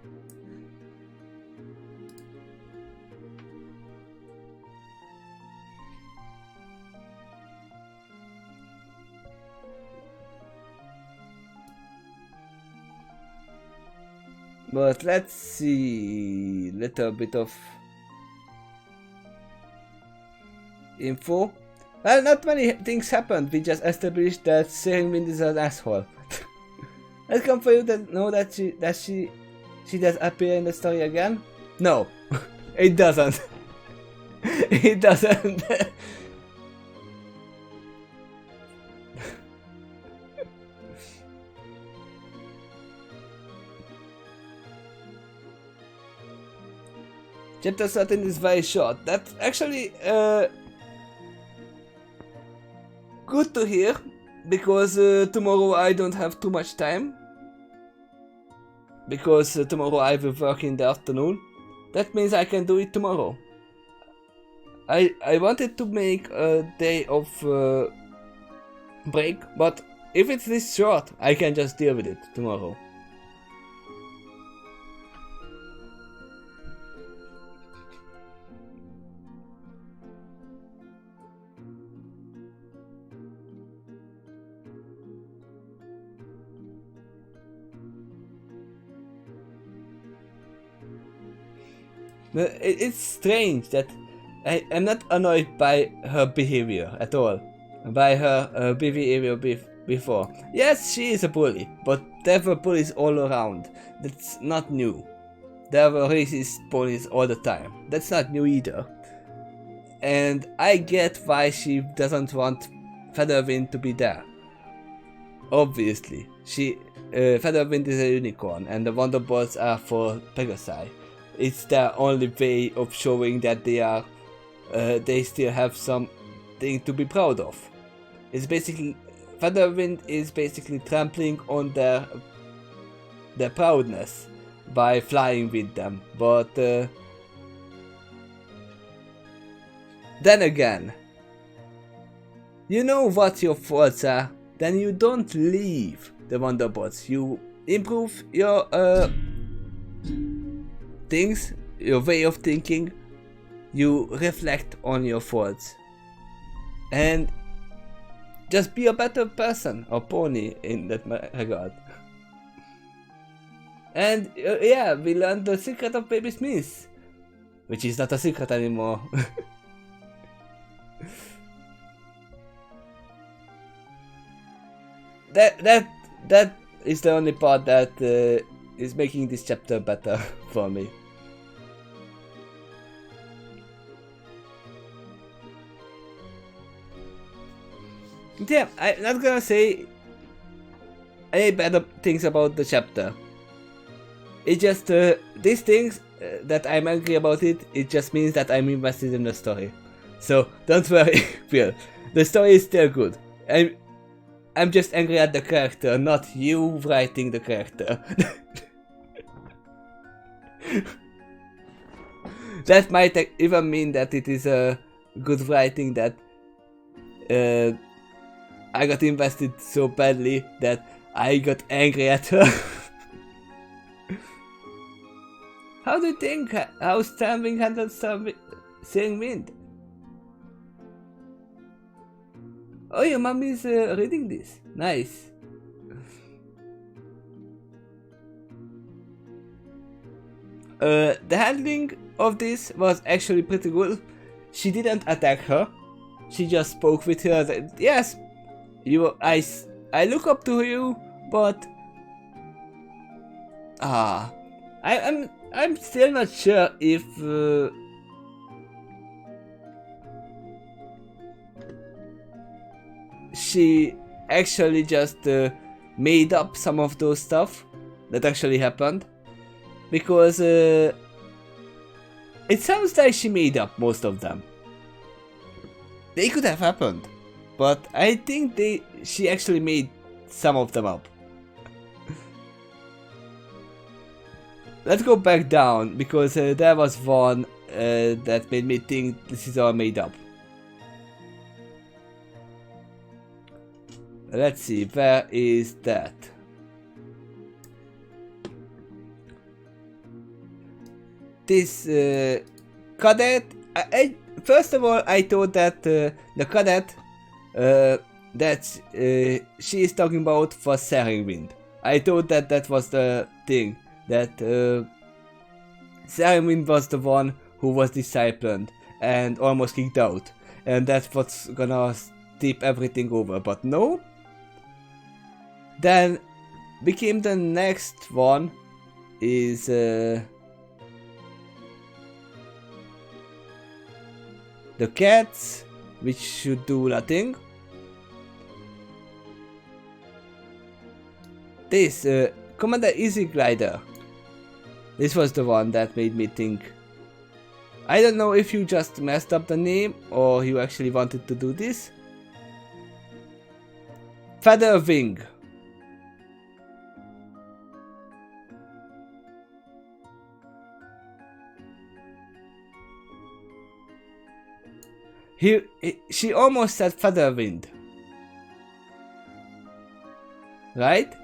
But let's see, little bit of info. Well, not many things happened. We just established that Wind is an asshole. Let's come for you that know that she does appear in the story again. No, it doesn't. It doesn't. Chapter 13 is very short. That's actually good to hear, because tomorrow I don't have too much time. Because tomorrow I will work in the afternoon. That means I can do it tomorrow. I wanted to make a day of break, but if it's this short, I can just deal with it tomorrow. It's strange that I am not annoyed by her behavior at all. By her behavior before. Yes, she is a bully, but there were bullies all around. That's not new. There were racist bullies all the time. That's not new either. And I get why she doesn't want Featherwind to be there. Obviously, Featherwind is a unicorn, and the Wonderbolts are for Pegasi. It's their only way of showing that they still have something to be proud of. It's basically, Featherwind is basically trampling on their proudness by flying with them. But then again, you know what your faults are, then you don't leave the Wonderbots. You improve your things, your way of thinking, you reflect on your faults, and just be a better person or pony in that regard. And yeah, we learned the secret of Baby Smith, which is not a secret anymore. That is the only part that is making this chapter better for me. Yeah, I'm not gonna say any bad things about the chapter. It's just these things that I'm angry about it. It just means that I'm invested in the story. So don't worry, Quill. The story is still good. I'm just angry at the character, not you writing the character. That might even mean that it is a good writing that I got invested so badly that I got angry at her. How do you think how Stormwind handled Searing Wind? Oh, your mom is reading this. Nice. The handling of this was actually pretty good. She didn't attack her. She just spoke with her. That, yes, I look up to you, but I'm still not sure if she actually just made up some of those stuff that actually happened, because it sounds like she made up most of them. They could have happened, but I think she actually made some of them up. Let's go back down, because there was one that made me think this is all made up. Let's see, where is that? This cadet, first of all, I thought that the cadet that she is talking about was Searing Wind. I thought that that was the thing, that Searing Wind was the one who was disciplined and almost kicked out, and that's what's gonna tip everything over, but no. Then became the next one is the cats, which should do nothing. This Commander Easy Glider. This was the one that made me think. I don't know if you just messed up the name or you actually wanted to do this. Feather Wing. She almost said Feather Wind. Right?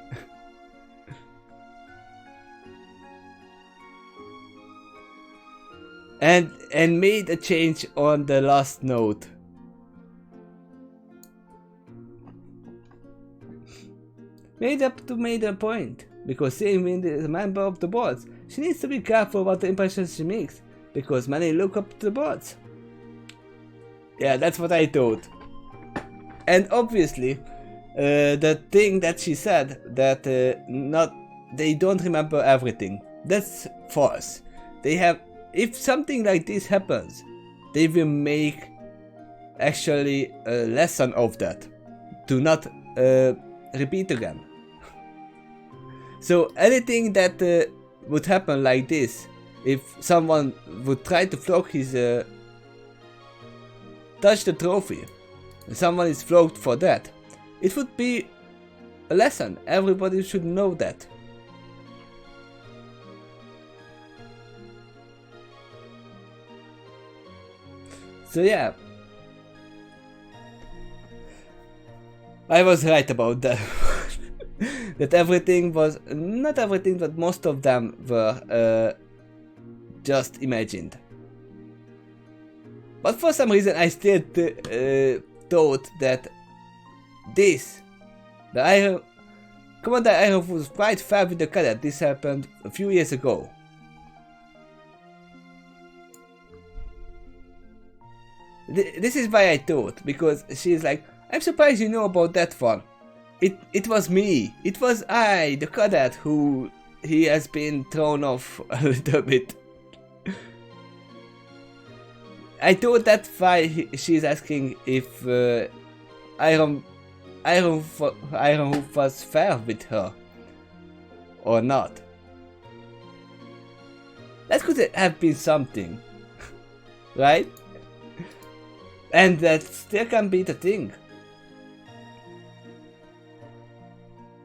and made a change on the last note. Made a point, because Searing Wind is a member of the boards. She needs to be careful what the impressions she makes, because many look up to the boards. Yeah, that's what I thought. And obviously, the thing that she said, that they don't remember everything, that's false. They have, if something like this happens, they will make actually a lesson of that, to not repeat again. So anything that would happen like this, if someone would try to flog his touch the trophy, and someone is flogged for that, it would be a lesson. Everybody should know that. So yeah, I was right about that. That everything was, not everything, but most of them were just imagined. But for some reason I still thought that Commander Iron was quite fair with the cadet. This happened a few years ago. This is why I thought, because she's like, I'm surprised you know about that one. It was me. It was I, the cadet, who he has been thrown off a little bit. I thought that's why she's asking if Iron Hoof was fair with her or not. That could have been something, right? And that still can be the thing.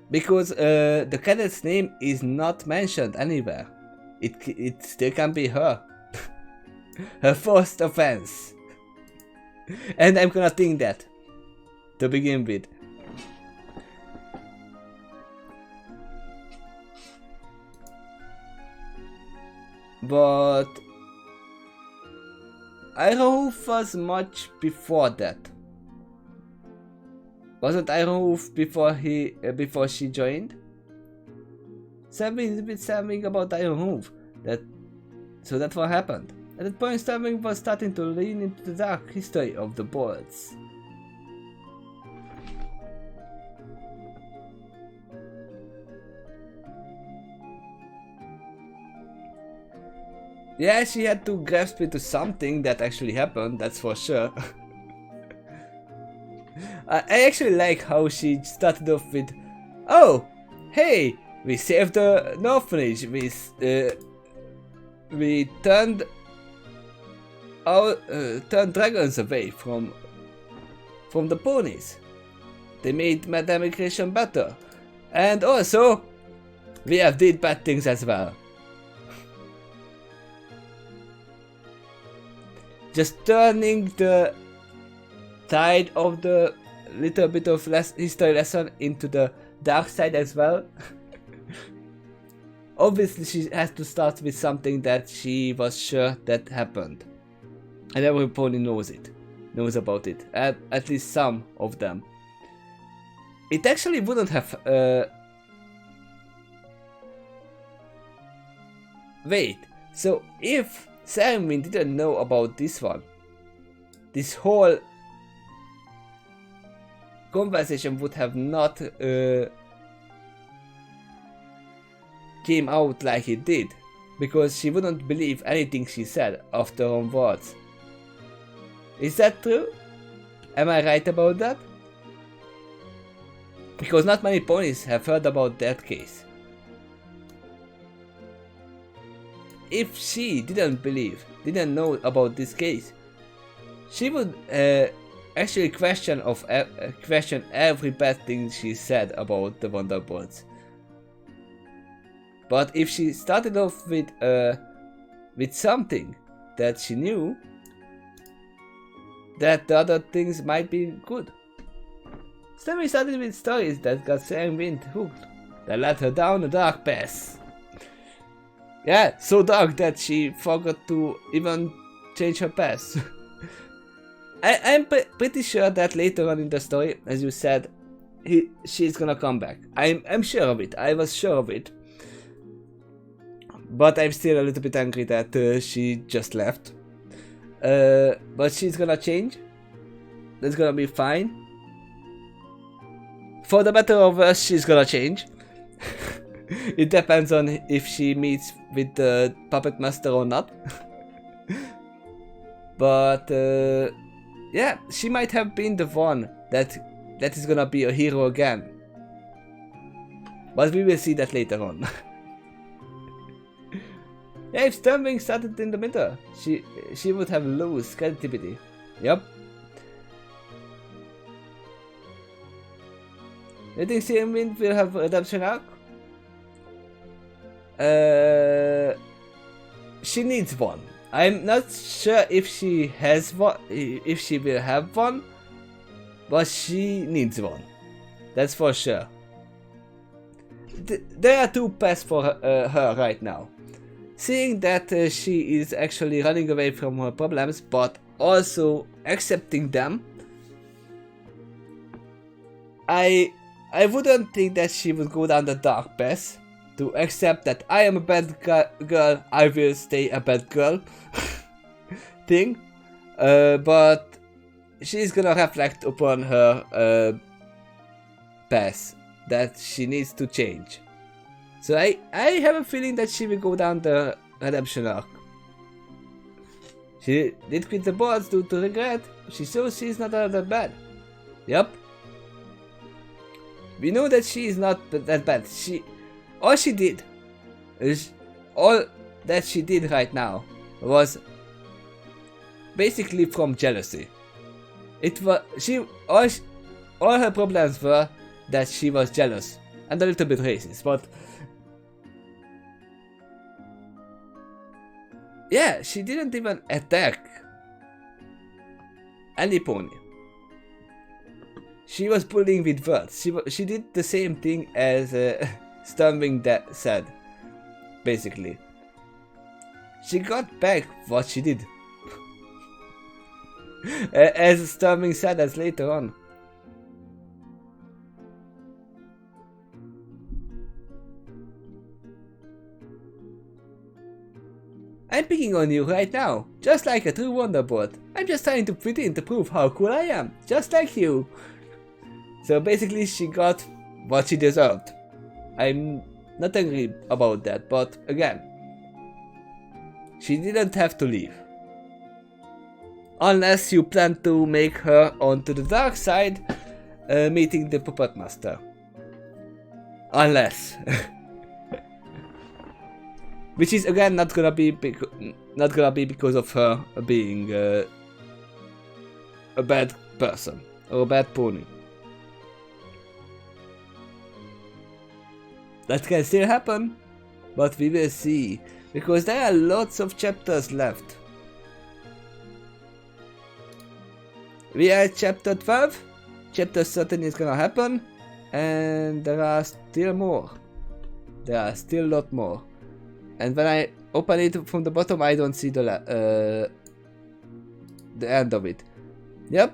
Because the cadet's name is not mentioned anywhere. It still can be her. Her first offense. And I'm gonna think that to begin with. But Ironhoof was much before that. Wasn't Ironhoof before she joined? Something about Ironhoof. So that's what happened. At that point, Starving was starting to lean into the dark history of the boards. Yeah, she had to grasp into something that actually happened, that's for sure. I actually like how she started off with, oh, hey, we saved an orphanage, we turned dragons away from the ponies. They made Madame Migration better. And also, we have did bad things as well. Just turning the tide of the little bit of history lesson into the dark side as well. Obviously she has to start with something that she was sure that happened. And every pony knows about it. At least some of them. It actually wouldn't have... Wait, so if Saruman didn't know about this one, this whole conversation would have not came out like it did, because she wouldn't believe anything she said after her own words. Is that true? Am I right about that? Because not many ponies have heard about that case. If she didn't know about this case, she would actually question every bad thing she said about the Wonderboards. But if she started off with something that she knew, that the other things might be good. Sammy started with stories that got Saruman hooked, that led her down a dark path. Yeah, so dark that she forgot to even change her path. I'm pretty sure that later on in the story, as you said, she's gonna come back. I'm sure of it. I was sure of it. But I'm still a little bit angry that she just left. But she's gonna change. That's gonna be fine. For the better or worse, she's gonna change. It depends on if she meets with the puppet master or not. But yeah, she might have been the one that is gonna be a hero again. But we will see that later on. Yeah, if Stormwing started in the middle, she would have lost creativity. Yep. You think Stormwind will have a redemption arc? She needs one. I'm not sure if she has one, if she will have one, but she needs one. That's for sure. There are two paths for her right now. Seeing that she is actually running away from her problems, but also accepting them, I wouldn't think that she would go down the dark path to accept that I am a bad girl, I will stay a bad girl thing. But she's gonna reflect upon her past that she needs to change. So I have a feeling that she will go down the redemption arc. She did quit the boards due to regret. She shows she's not all that bad. Yep. We know that she is not that bad. All that she did right now was basically from jealousy. It was all her problems were that she was jealous and a little bit racist, but yeah, she didn't even attack any pony. She was bullying with words. She did the same thing as Stormwing that said, basically. She got back what she did. As Stormwing said as later on. I'm picking on you right now, just like a true Wonderboard. I'm just trying to fit in to prove how cool I am, just like you. So basically she got what she deserved. I'm not angry about that, but again, she didn't have to leave. Unless you plan to make her onto the dark side, meeting the Puppet Master. Unless. Which is again not gonna be because of her being a bad person or a bad pony. That can still happen, but we will see, because there are lots of chapters left. We are at chapter 12, chapter 13 is gonna happen, and there are still more. There are still a lot more. And when I open it from the bottom, I don't see the end of it. Yep.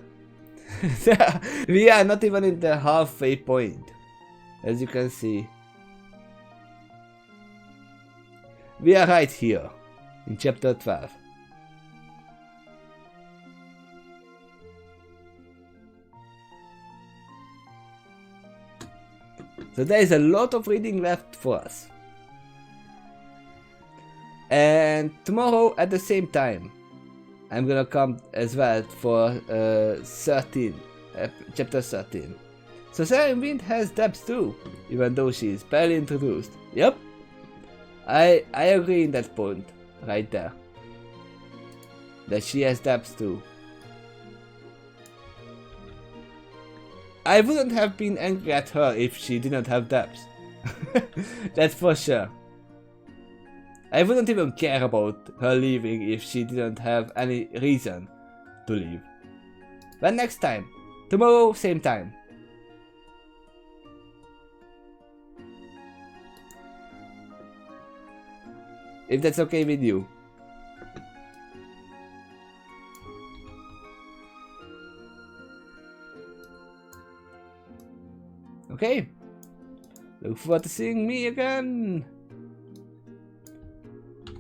We are not even in the halfway point, as you can see. We are right here, in chapter 12. So there is a lot of reading left for us. And tomorrow at the same time, I'm gonna come as well for chapter 13. So Siren Wind has depths too, even though she is barely introduced. Yep, I agree in that point, right there. That she has depths too. I wouldn't have been angry at her if she didn't have depths. That's for sure. I wouldn't even care about her leaving if she didn't have any reason to leave. But next time. Tomorrow, same time. If that's okay with you. Okay. Look forward to seeing me again.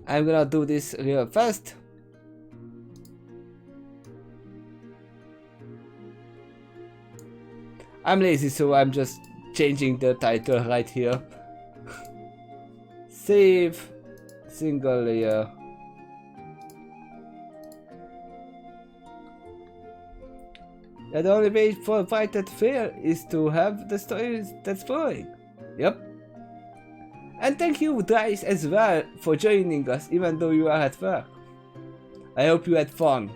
I'm gonna do this real fast. I'm lazy, so I'm just changing the title right here. Save. Single layer. Yeah, the only way for a fight that fair is to have the story that's flowing. Yep. And thank you, Dice, as well, for joining us, even though you are at work. I hope you had fun.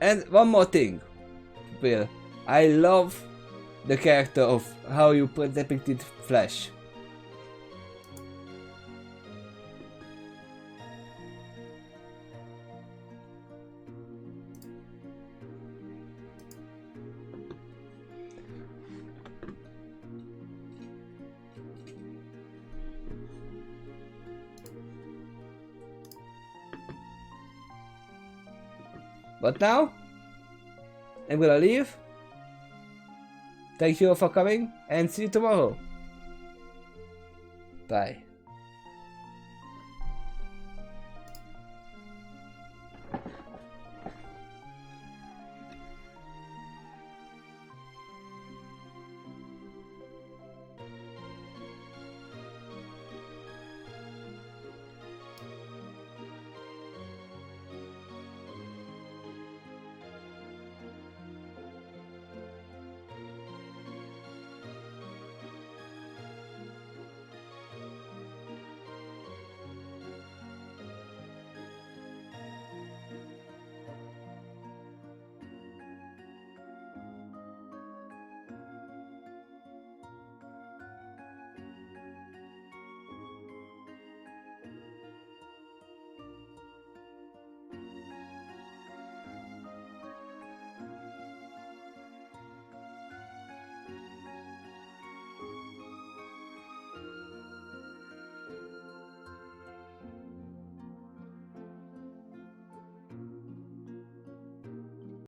And one more thing, Will. I love the character of how you depicted Flash. But now, I'm gonna leave. Thank you all for coming and see you tomorrow. Bye.